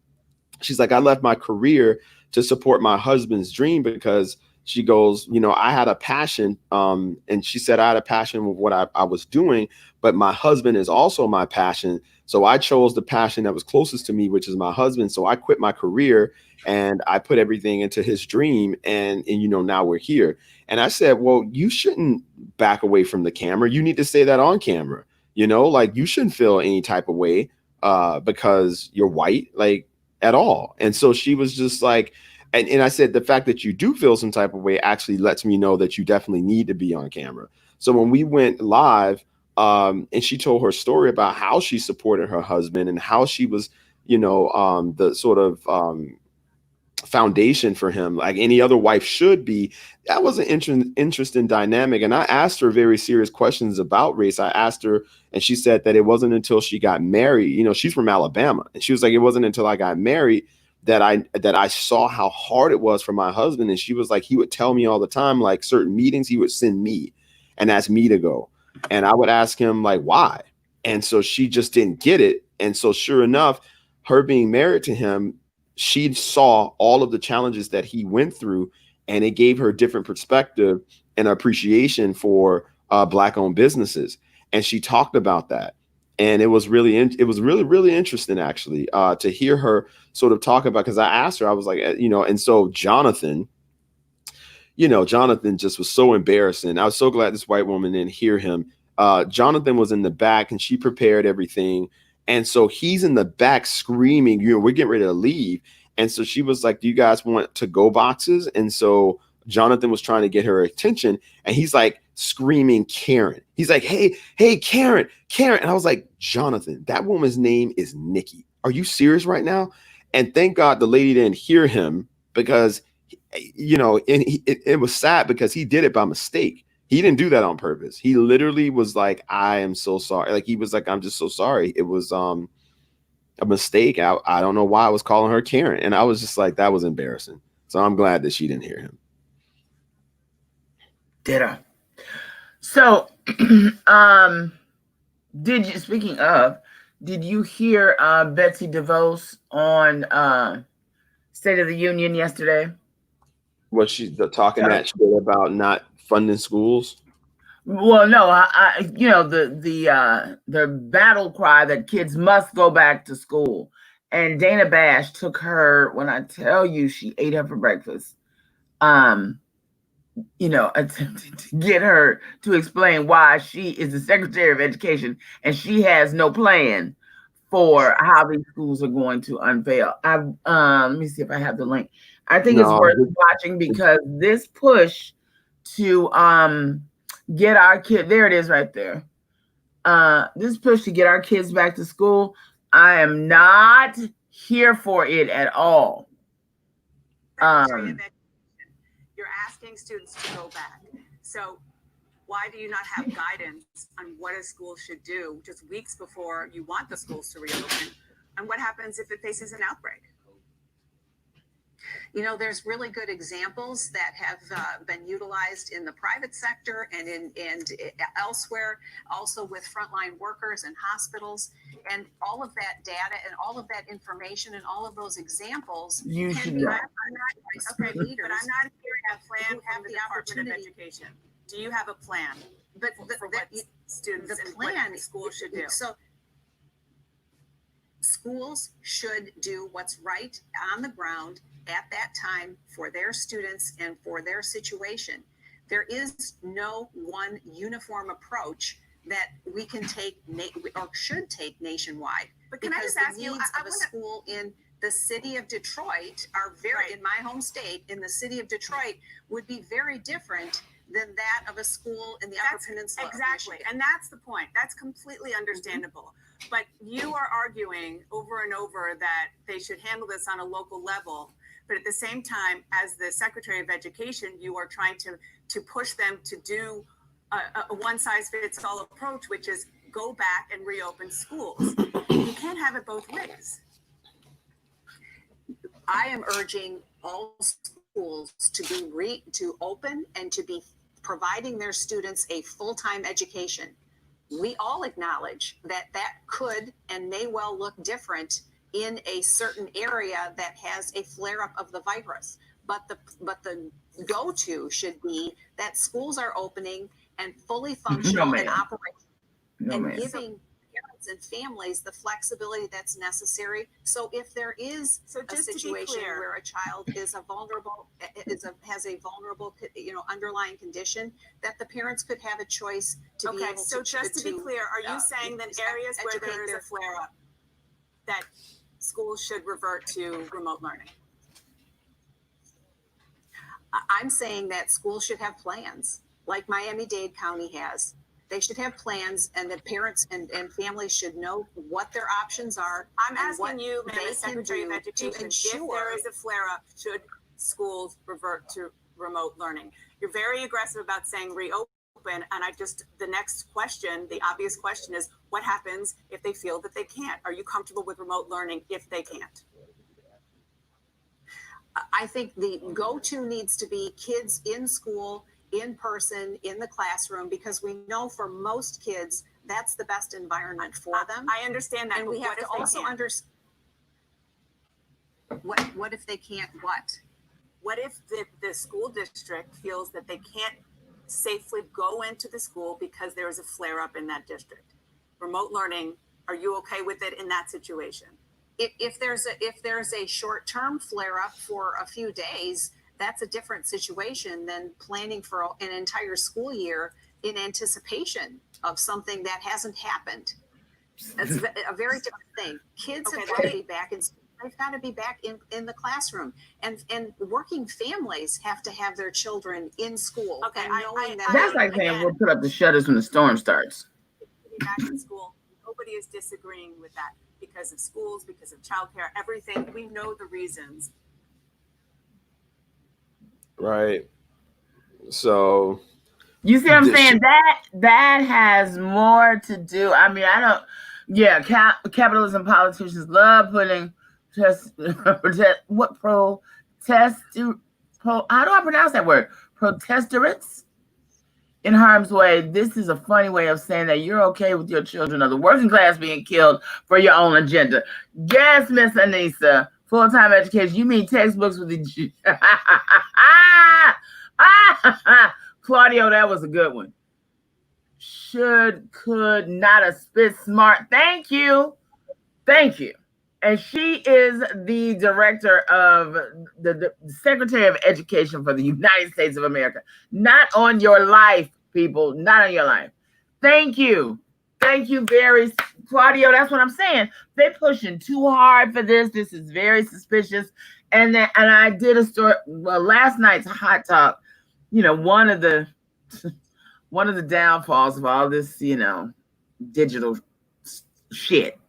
she's like, I left my career to support my husband's dream, because she goes, I had a passion. And she said, I had a passion with what I was doing, but my husband is also my passion. So I chose the passion that was closest to me, which is my husband. So I quit my career and I put everything into his dream. And now we're here. And I said, well, you shouldn't back away from the camera. You need to say that on camera, like you shouldn't feel any type of way because you're white, like at all. And so she was just like, and I said, the fact that you do feel some type of way actually lets me know that you definitely need to be on camera. So when we went live, and she told her story about how she supported her husband and how she was, the sort of foundation for him, like any other wife should be. That was an interesting dynamic. And I asked her very serious questions about race. I asked her, and she said that it wasn't until she got married, she's from Alabama, and she was like, it wasn't until I got married that I saw how hard it was for my husband. And she was like, he would tell me all the time, like certain meetings he would send me and ask me to go. And I would ask him like, why? And so she just didn't get it. And so sure enough, her being married to him, she saw all of the challenges that he went through, and it gave her a different perspective and appreciation for Black owned businesses. And she talked about that. And it was really interesting, actually, to hear her sort of talk about, because I asked her, I was like, and so Jonathan just was so embarrassing. I was so glad this white woman didn't hear him. Jonathan was in the back, and she prepared everything. And so he's in the back screaming, we're getting ready to leave. And so she was like, do you guys want to-go boxes? And so Jonathan was trying to get her attention, and he's like screaming Karen. He's like, hey, Karen. And I was like, Jonathan, that woman's name is Nikki. Are you serious right now? And thank God the lady didn't hear him, because, and it was sad because he did it by mistake. He didn't do that on purpose. He literally was like, I am so sorry. Like, he was like, I'm just so sorry. It was a mistake. I don't know why I was calling her Karen. And I was just like, that was embarrassing. So I'm glad that she didn't hear him. Ditto. So, speaking of, did you hear Betsy DeVos on State of the Union yesterday? Was she talking that shit about not funding schools? Well, no, the battle cry that kids must go back to school. And Dana Bash took her, when I tell you she ate her for breakfast, attempted to get her to explain why she is the Secretary of Education and she has no plan for how these schools are going to unveil. Let me see if I have the link. I think it's worth watching because this push to get our kid, there it is right there. This push to get our kids back to school, I am not here for it at all. You're asking students to go back. So why do you not have guidance on what a school should do just weeks before you want the schools to reopen? And what happens if it faces an outbreak? There's really good examples that have been utilized in the private sector and elsewhere, also with frontline workers and hospitals, and all of that data and all of that information and all of those examples you can should be know. Okay, but I'm not hearing a plan from the Department of Education. Do you have a plan for what students and what schools should do? So schools should do what's right on the ground at that time for their students and for their situation. There is no one uniform approach that we can take or should take nationwide. But can I just ask you, a school in the city of Detroit are very, in my home state, in the city of Detroit, would be very different than that of a school in the Upper Peninsula. Exactly, and that's the point. That's completely understandable. But you are arguing over and over that they should handle this on a local level. But at the same time, as the Secretary of Education, you are trying to push them to do a one-size-fits-all approach, which is go back and reopen schools. You can't have it both ways. I am urging all schools to open and to be providing their students a full-time education. We all acknowledge that could and may well look different in a certain area that has a flare-up of the virus. But the go-to should be that schools are opening and fully functional and operational, giving parents and families the flexibility that's necessary. So if there is a situation where a child is has a vulnerable underlying condition, that the parents could have a choice to be able to. So just to be clear, are you saying that areas where there is a flare-up, that schools should revert to remote learning? I'm saying that schools should have plans like Miami-Dade County has. They should have plans, and that parents and families should know what their options are. I'm asking you, Madam Secretary of Education, if there is a flare-up, should schools revert to remote learning? You're very aggressive about saying reopen, and the next question, the obvious question is, what happens if they feel that they can't? Are you comfortable with remote learning if they can't? I think the go-to needs to be kids in school, in person, in the classroom, because we know for most kids, that's the best environment for them. I understand that. And we have to also understand, what if they can't what? What if the school district feels that they can't safely go into the school because there is a flare-up in that district? Remote learning, are you okay with it in that situation? If there's a short-term flare-up for a few days, that's a different situation than planning for an entire school year in anticipation of something that hasn't happened. That's a very different thing. Kids have got to be back in school. They've got to be back in the classroom, and working families have to have their children in school. Okay, that's like saying we'll put up the shutters when the storm starts. Back in school, nobody is disagreeing with that because of schools, because of childcare, everything. We know the reasons. Right. So You see what I'm saying? That has more to do. I mean, I don't. Yeah, capitalism politicians love putting how do I pronounce that word? Protesterates in harm's way. This is a funny way of saying that you're okay with your children of the working class being killed for your own agenda. Yes, Miss Anissa, full-time education. You mean textbooks with the Claudio, that was a good one. Could not a spit smart. Thank you. And she is the director of the Secretary of Education for the United States of America. Not on your life, people. Not on your life. Thank you. Very, Claudio. That's what I'm saying. They're pushing too hard for this. This is very suspicious. And I did a story. Well, last night's Hot Talk. One of the downfalls of all this, digital shit.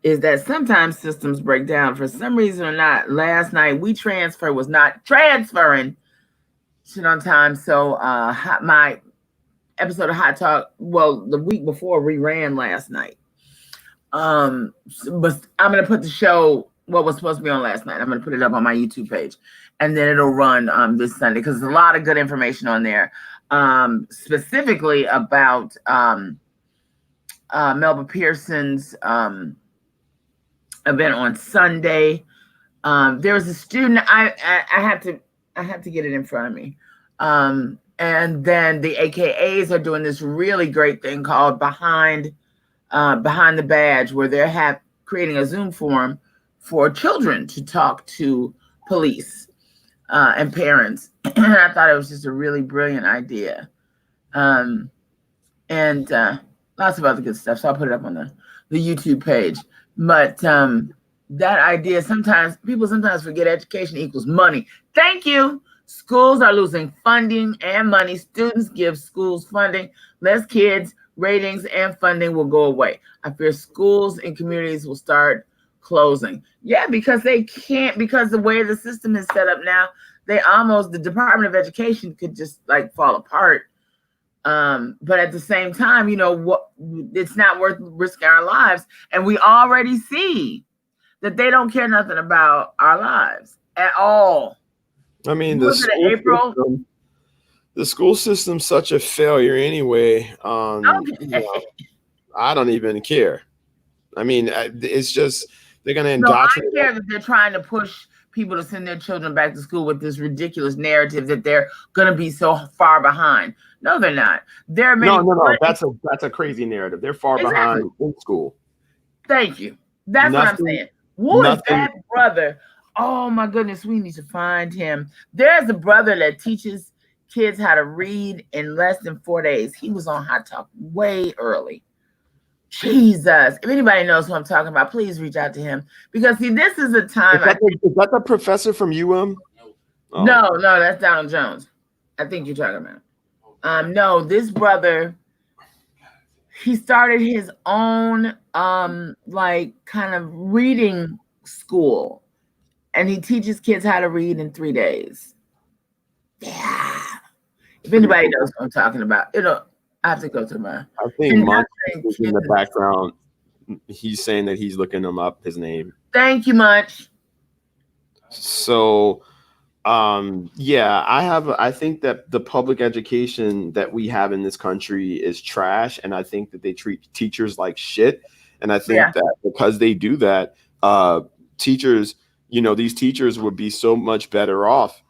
Is that sometimes systems break down for some reason or not. Last night WeTransfer was not transferring shit on time, so my episode of Hot Talk, well, the week before reran last night. But I'm gonna put the show what was supposed to be on last night. I'm gonna put it up on my YouTube page, and then it'll run this Sunday because there's a lot of good information on there, specifically about Melba Pearson's event on Sunday. There was a student. I have to get it in front of me. And then the AKAs are doing this really great thing called Behind the Badge, where they're creating a Zoom forum for children to talk to police and parents. And I thought it was just a really brilliant idea. And lots of other good stuff. So I'll put it up on the YouTube page. But that idea, people sometimes forget education equals money. Thank you. Schools are losing funding and money. Students give schools funding. Less kids, ratings, and funding will go away. I fear schools and communities will start closing. Yeah, because they can't, because the way the system is set up now, the Department of Education could just fall apart. But at the same time, it's not worth risking our lives. And we already see that they don't care nothing about our lives at all. I mean, the school system's such a failure anyway. I don't even care. I mean, it's just, they're going to indoctrinate. I care that they're trying to push people to send their children back to school with this ridiculous narrative that they're going to be so far behind. No, they're not. No. That's a crazy narrative. They're far behind in school. Thank you. That's what I'm saying. Who is that brother? Oh my goodness, we need to find him. There's a brother that teaches kids how to read in less than 4 days. He was on Hot Talk way early. Jesus. If anybody knows who I'm talking about, please reach out to him. Because see, this is a time. Is that the professor from UM? Oh. No, that's Donald Jones. I think you're talking about. No, this brother, he started his own kind of reading school. And he teaches kids how to read in 3 days. Yeah. If anybody knows what I'm talking about, I have to go to my. I think Munch is in the background. He's saying that he's looking him up, his name. Thank you, Munch. So, I think that the public education that we have in this country is trash. And I think that they treat teachers like shit. And I think that because they do that, teachers, these teachers would be so much better off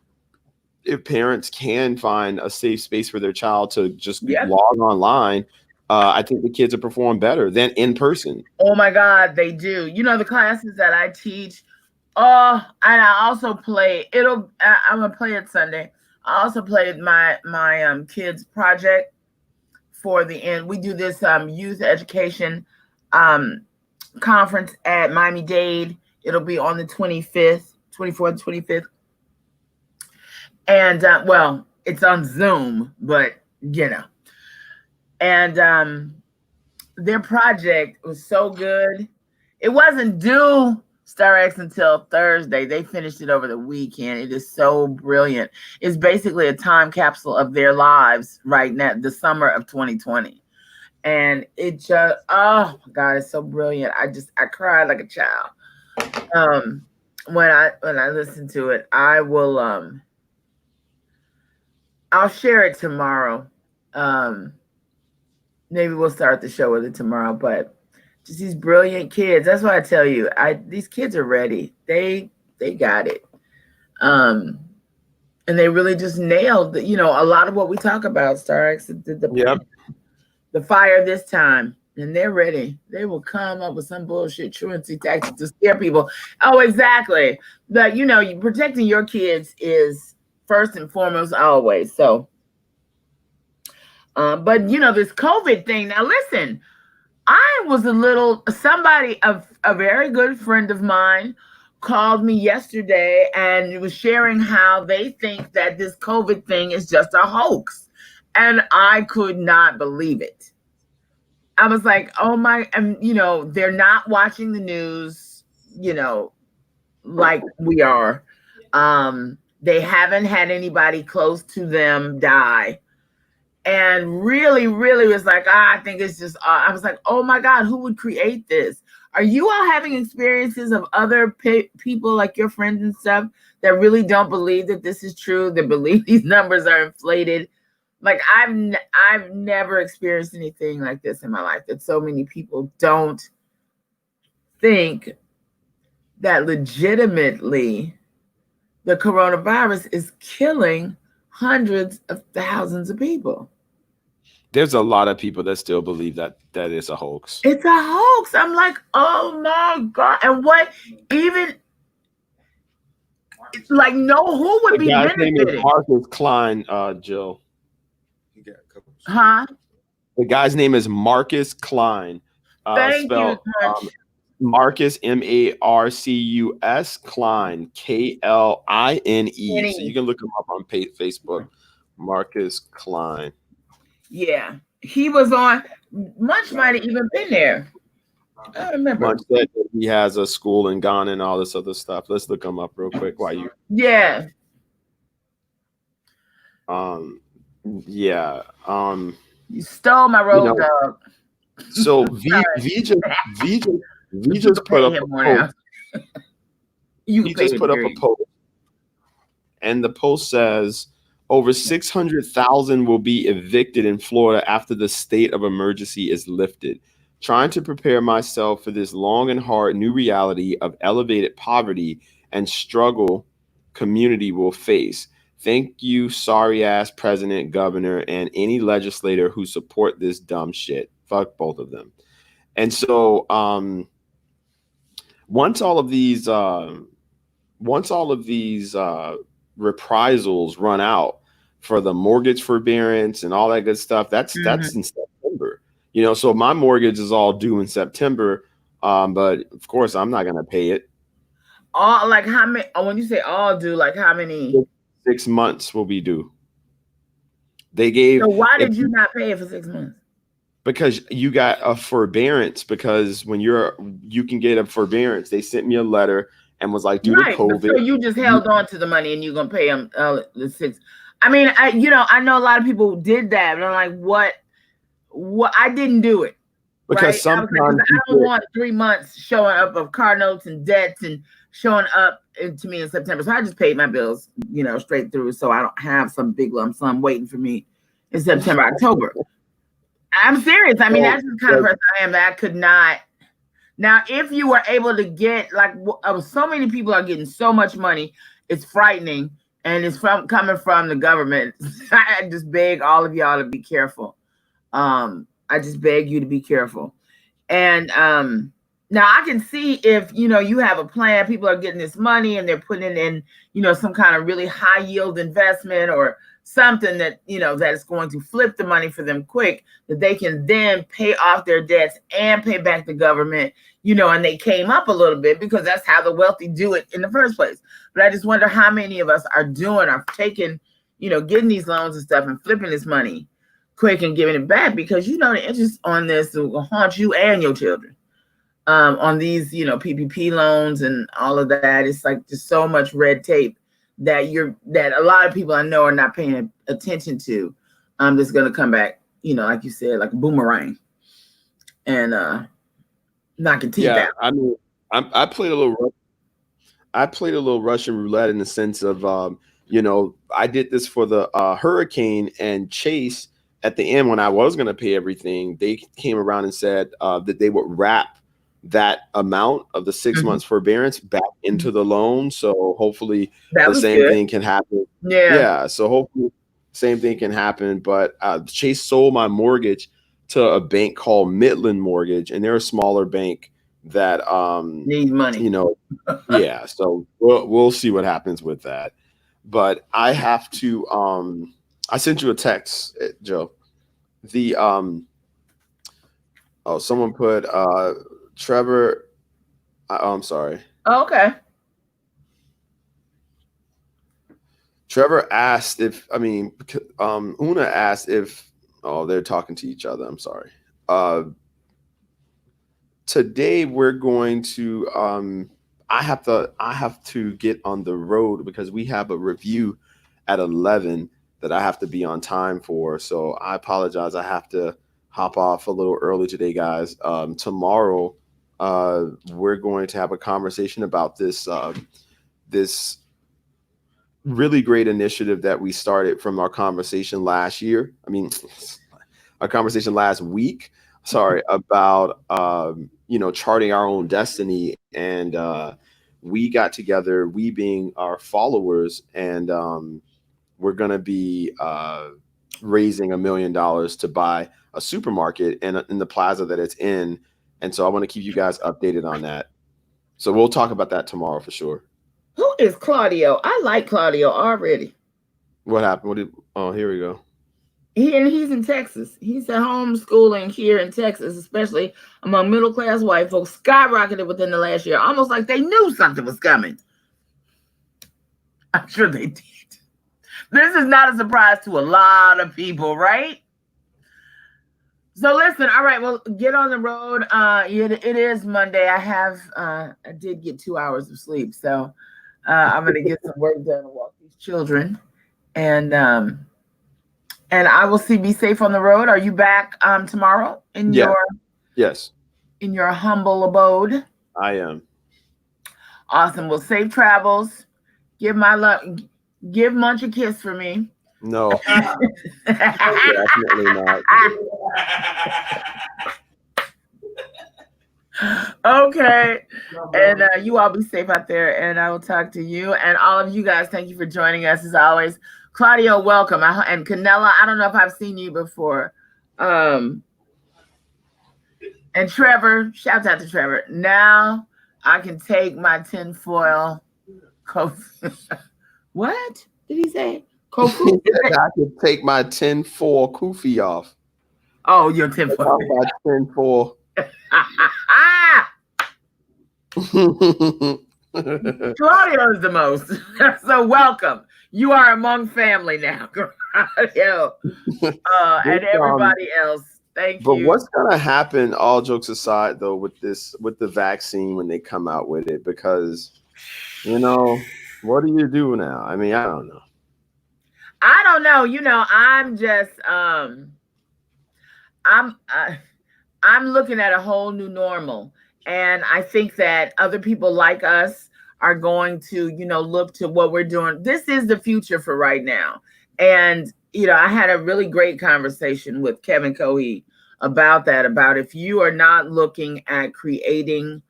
if parents can find a safe space for their child to just log online. I think the kids will perform better than in person. Oh my God, they do. The classes that I teach. And I also play. I'm gonna play it Sunday. I also played my kids project for the end. We do this youth education conference at Miami-Dade. It'll be on the 24th, 25th. And, it's on Zoom, but, And their project was so good. It wasn't due Star X until Thursday. They finished it over the weekend. It is so brilliant. It's basically a time capsule of their lives right now, the summer of 2020. And it just, oh my God, it's so brilliant. I cried like a child. When I listen to it, I will I'll share it tomorrow. Maybe we'll start the show with it tomorrow, but just these brilliant kids. That's why I tell you, these kids are ready. They got it. And they really just nailed, a lot of what we talk about, Star X, the fire this time, and they're ready. They will come up with some bullshit truancy tactics to scare people. Oh, exactly. But, protecting your kids is first and foremost always. So, but, this COVID thing, now listen, I was a very good friend of mine called me yesterday and was sharing how they think that this COVID thing is just a hoax. And I could not believe it. I was like, oh my, and they're not watching the news, like we are. They haven't had anybody close to them die. And really, really was like, I think it's just, I was like, oh my God, who would create this? Are you all having experiences of other people like your friends and stuff that really don't believe that this is true? That believe these numbers are inflated? Like I've never experienced anything like this in my life, that so many people don't think that legitimately the coronavirus is killing hundreds of thousands of people. There's a lot of people that still believe that it's a hoax. It's a hoax. I'm like, oh my God. And what even, like, who would be benefiting? Name is Marcus Klein, Jill. Huh? The guy's name is Marcus Klein. Thank you. Marcus, Marcus Klein, Kline. So you can look him up on Facebook. Marcus Klein. Yeah, he was on. Munch might have even been there. I remember. Munch said that he has a school in Ghana and all this other stuff. Let's look him up real quick while you. Yeah. Yeah. You stole my road dog. So V just put up a post. He just put up a post, and the post says over 600,000 will be evicted in Florida after the state of emergency is lifted. Trying to prepare myself for this long and hard new reality of elevated poverty and struggle community will face. Thank you, sorry ass president, governor, and any legislator who support this dumb shit. Fuck both of them. And so once all of these reprisals run out for the mortgage forbearance and all that good stuff, that's in September. So my mortgage is all due in September, but of course I'm not gonna pay it. All, like, how many? When you say all due, like how many? 6 months will be due. They gave. So why did you not pay it for 6 months? Because you got a forbearance. Because when you can get a forbearance. They sent me a letter and was like, due to COVID. So you just held on to the money and you're gonna pay them the 6. I mean, I know a lot of people did that, but I'm like, what? I didn't do it. Because sometimes I don't want 3 months showing up of car notes and debts and showing up to me in September. So I just paid my bills, straight through. So I don't have some big lump sum waiting for me in September, October. I'm serious. I mean, that's the kind of person I am, that I could not. Now, if you were able to get, like, so many people are getting so much money, it's frightening, and it's coming from the government. I just beg all of y'all to be careful. I just beg you to be careful. And now I can see if, you have a plan, people are getting this money and they're putting it in, some kind of really high yield investment or something that, that is going to flip the money for them quick, that they can then pay off their debts and pay back the government, and they came up a little bit because that's how the wealthy do it in the first place. But I just wonder how many of us are taking, getting these loans and stuff and flipping this money quick and giving it back, because the interest on this will haunt you and your children. on these, PPP loans and all of that. It's like just so much red tape that a lot of people I know are not paying attention to. That's going to come back, like you said, like a boomerang and knock your teeth out. I mean, I played a little Russian roulette in the sense of, I did this for the hurricane, and Chase at the end when I was going to pay everything, they came around and said that they would wrap that amount of the 6 months forbearance back into the loan. So hopefully the same thing can happen. Yeah. So hopefully same thing can happen. But Chase sold my mortgage to a bank called Midland Mortgage, and they're a smaller bank that needs money. Yeah. So we'll see what happens with that. But I have to I sent you a text, Joe. The someone put Trevor. I'm sorry. Oh, okay. Trevor asked if, Una asked if, they're talking to each other. I'm sorry. Today we're going to, I have to get on the road because we have a review at 11 that I have to be on time for. So I apologize. I have to hop off a little early today, guys. Tomorrow, we're going to have a conversation about this this really great initiative that we started from our conversation last year. Our conversation last week. Sorry, about charting our own destiny, and we got together. We being our followers, and we're going to be raising $1 million to buy a supermarket in the plaza that it's in. And so I want to keep you guys updated on that. So we'll talk about that tomorrow for sure. Who is Claudio? I like Claudio already. What happened? Here we go. He's in Texas. He's at homeschooling here in Texas, especially among middle-class white folks, skyrocketed within the last year, almost like they knew something was coming. I'm sure they did. This is not a surprise to a lot of people, right? So listen, all right, well, get on the road. It is Monday. I did get 2 hours of sleep, so I'm going to get some work done and walk these children. And I will be safe on the road. Are you back tomorrow in Yes. In your humble abode? I am. Awesome. Well, safe travels. Give Munch a kiss for me. No. Definitely not. Okay. And you all be safe out there, and I will talk to you. And all of you guys, thank you for joining us as always. Claudio, welcome. And Canella, I don't know if I've seen you before. And Trevor, shout out to Trevor. Now I can take my tinfoil coat. What did he say? I can take my tinfoil kufi off. Oh, your tinfoil. My tinfoil. Claudio is the most. So welcome. You are among family now. And everybody else. Thank you. But what's gonna happen, all jokes aside, though, with the vaccine when they come out with it? Because, what do you do now? I don't know. I don't know. I'm just I'm looking at a whole new normal. And I think that other people like us are going to, look to what we're doing. This is the future for right now. And, I had a really great conversation with Kevin Cohee about that, about if you are not looking at creating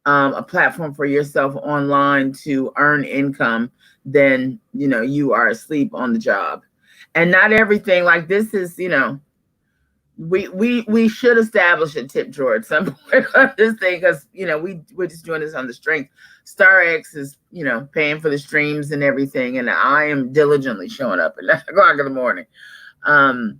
a platform for yourself online to earn income, then, you are asleep on the job. And not everything like this is, we should establish a tip drawer at some point on this thing, because we're just doing this on the strength. StarX is paying for the streams and everything, and I am diligently showing up at 9 o'clock in the morning. So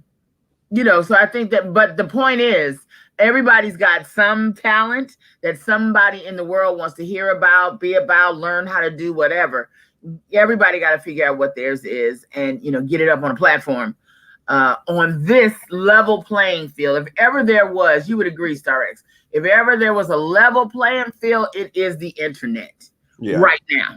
I think that, but the point is, everybody's got some talent that somebody in the world wants to hear about, be about, learn how to do whatever. Everybody got to figure out what theirs is and get it up on a platform. on this level playing field. If ever there was, you would agree, StarX, if ever there was a level playing field, it is the internet right now.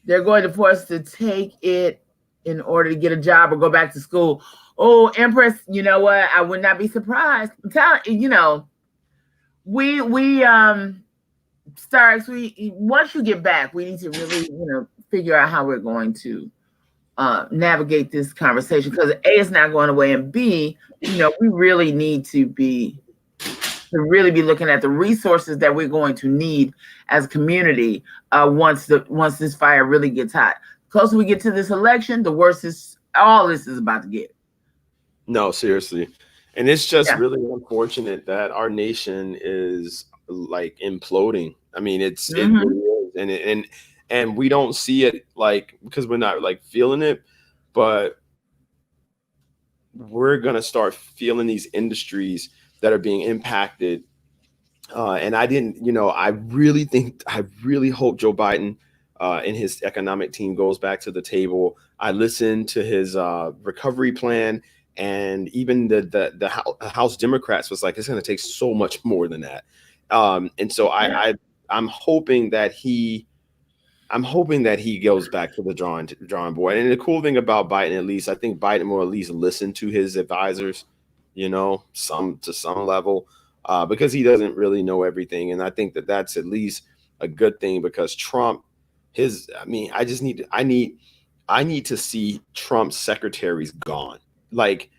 They're going to force us to take it in order to get a job or go back to school. Oh, Empress, you know what? I would not be surprised. I'm telling you, know, we StarX, once you get back, we need to really, figure out how we're going to navigate this conversation, because A, it's not going away, and B, we really need to really be looking at the resources that we're going to need as a community once this fire really gets hot. The closer we get to this election, the worse all this is about to get. No, seriously. And it's just really unfortunate that our nation is like imploding. I mean, it really is. And we don't see it like, because we're not like feeling it, but we're going to start feeling these industries that are being impacted. And I really hope Joe Biden and his economic team goes back to the table. I listened to his recovery plan, and even the House Democrats was like, it's going to take so much more than that. And so I'm hoping that he goes back to the drawing board. And the cool thing about Biden, at least, I think Biden will at least listen to his advisors, to some level, because he doesn't really know everything. And I think that that's at least a good thing, because Trump, I need to see Trump's secretaries gone. Like,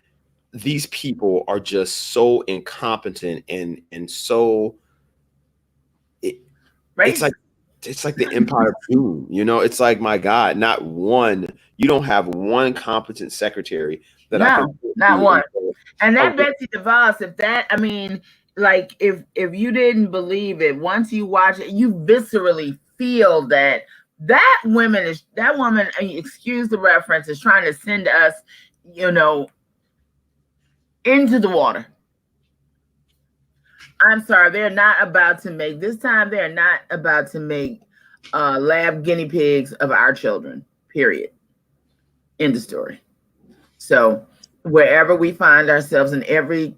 these people are just so incompetent and so it's like the Empire of Doom, it's like, my God, you don't have one competent secretary that not one. And that Betsy DeVos, if you didn't believe it, once you watch it, you viscerally feel that woman, excuse the reference, is trying to send us, into the water. I'm sorry, they're not about to make lab guinea pigs of our children, period. End of story. So wherever we find ourselves in every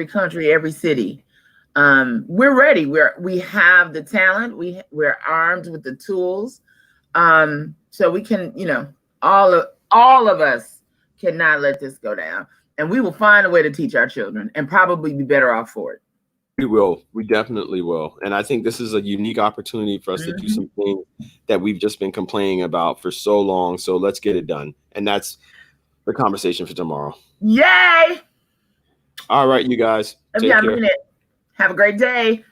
country, every city, we're ready. We have the talent. We're armed with the tools. So we can, all of us cannot let this go down. And we will find a way to teach our children, and probably be better off for it. We will. We definitely will. And I think this is a unique opportunity for us to do some things that we've just been complaining about for so long. So let's get it done. And that's the conversation for tomorrow. Yay! All right, you guys. Take care. Have a great day.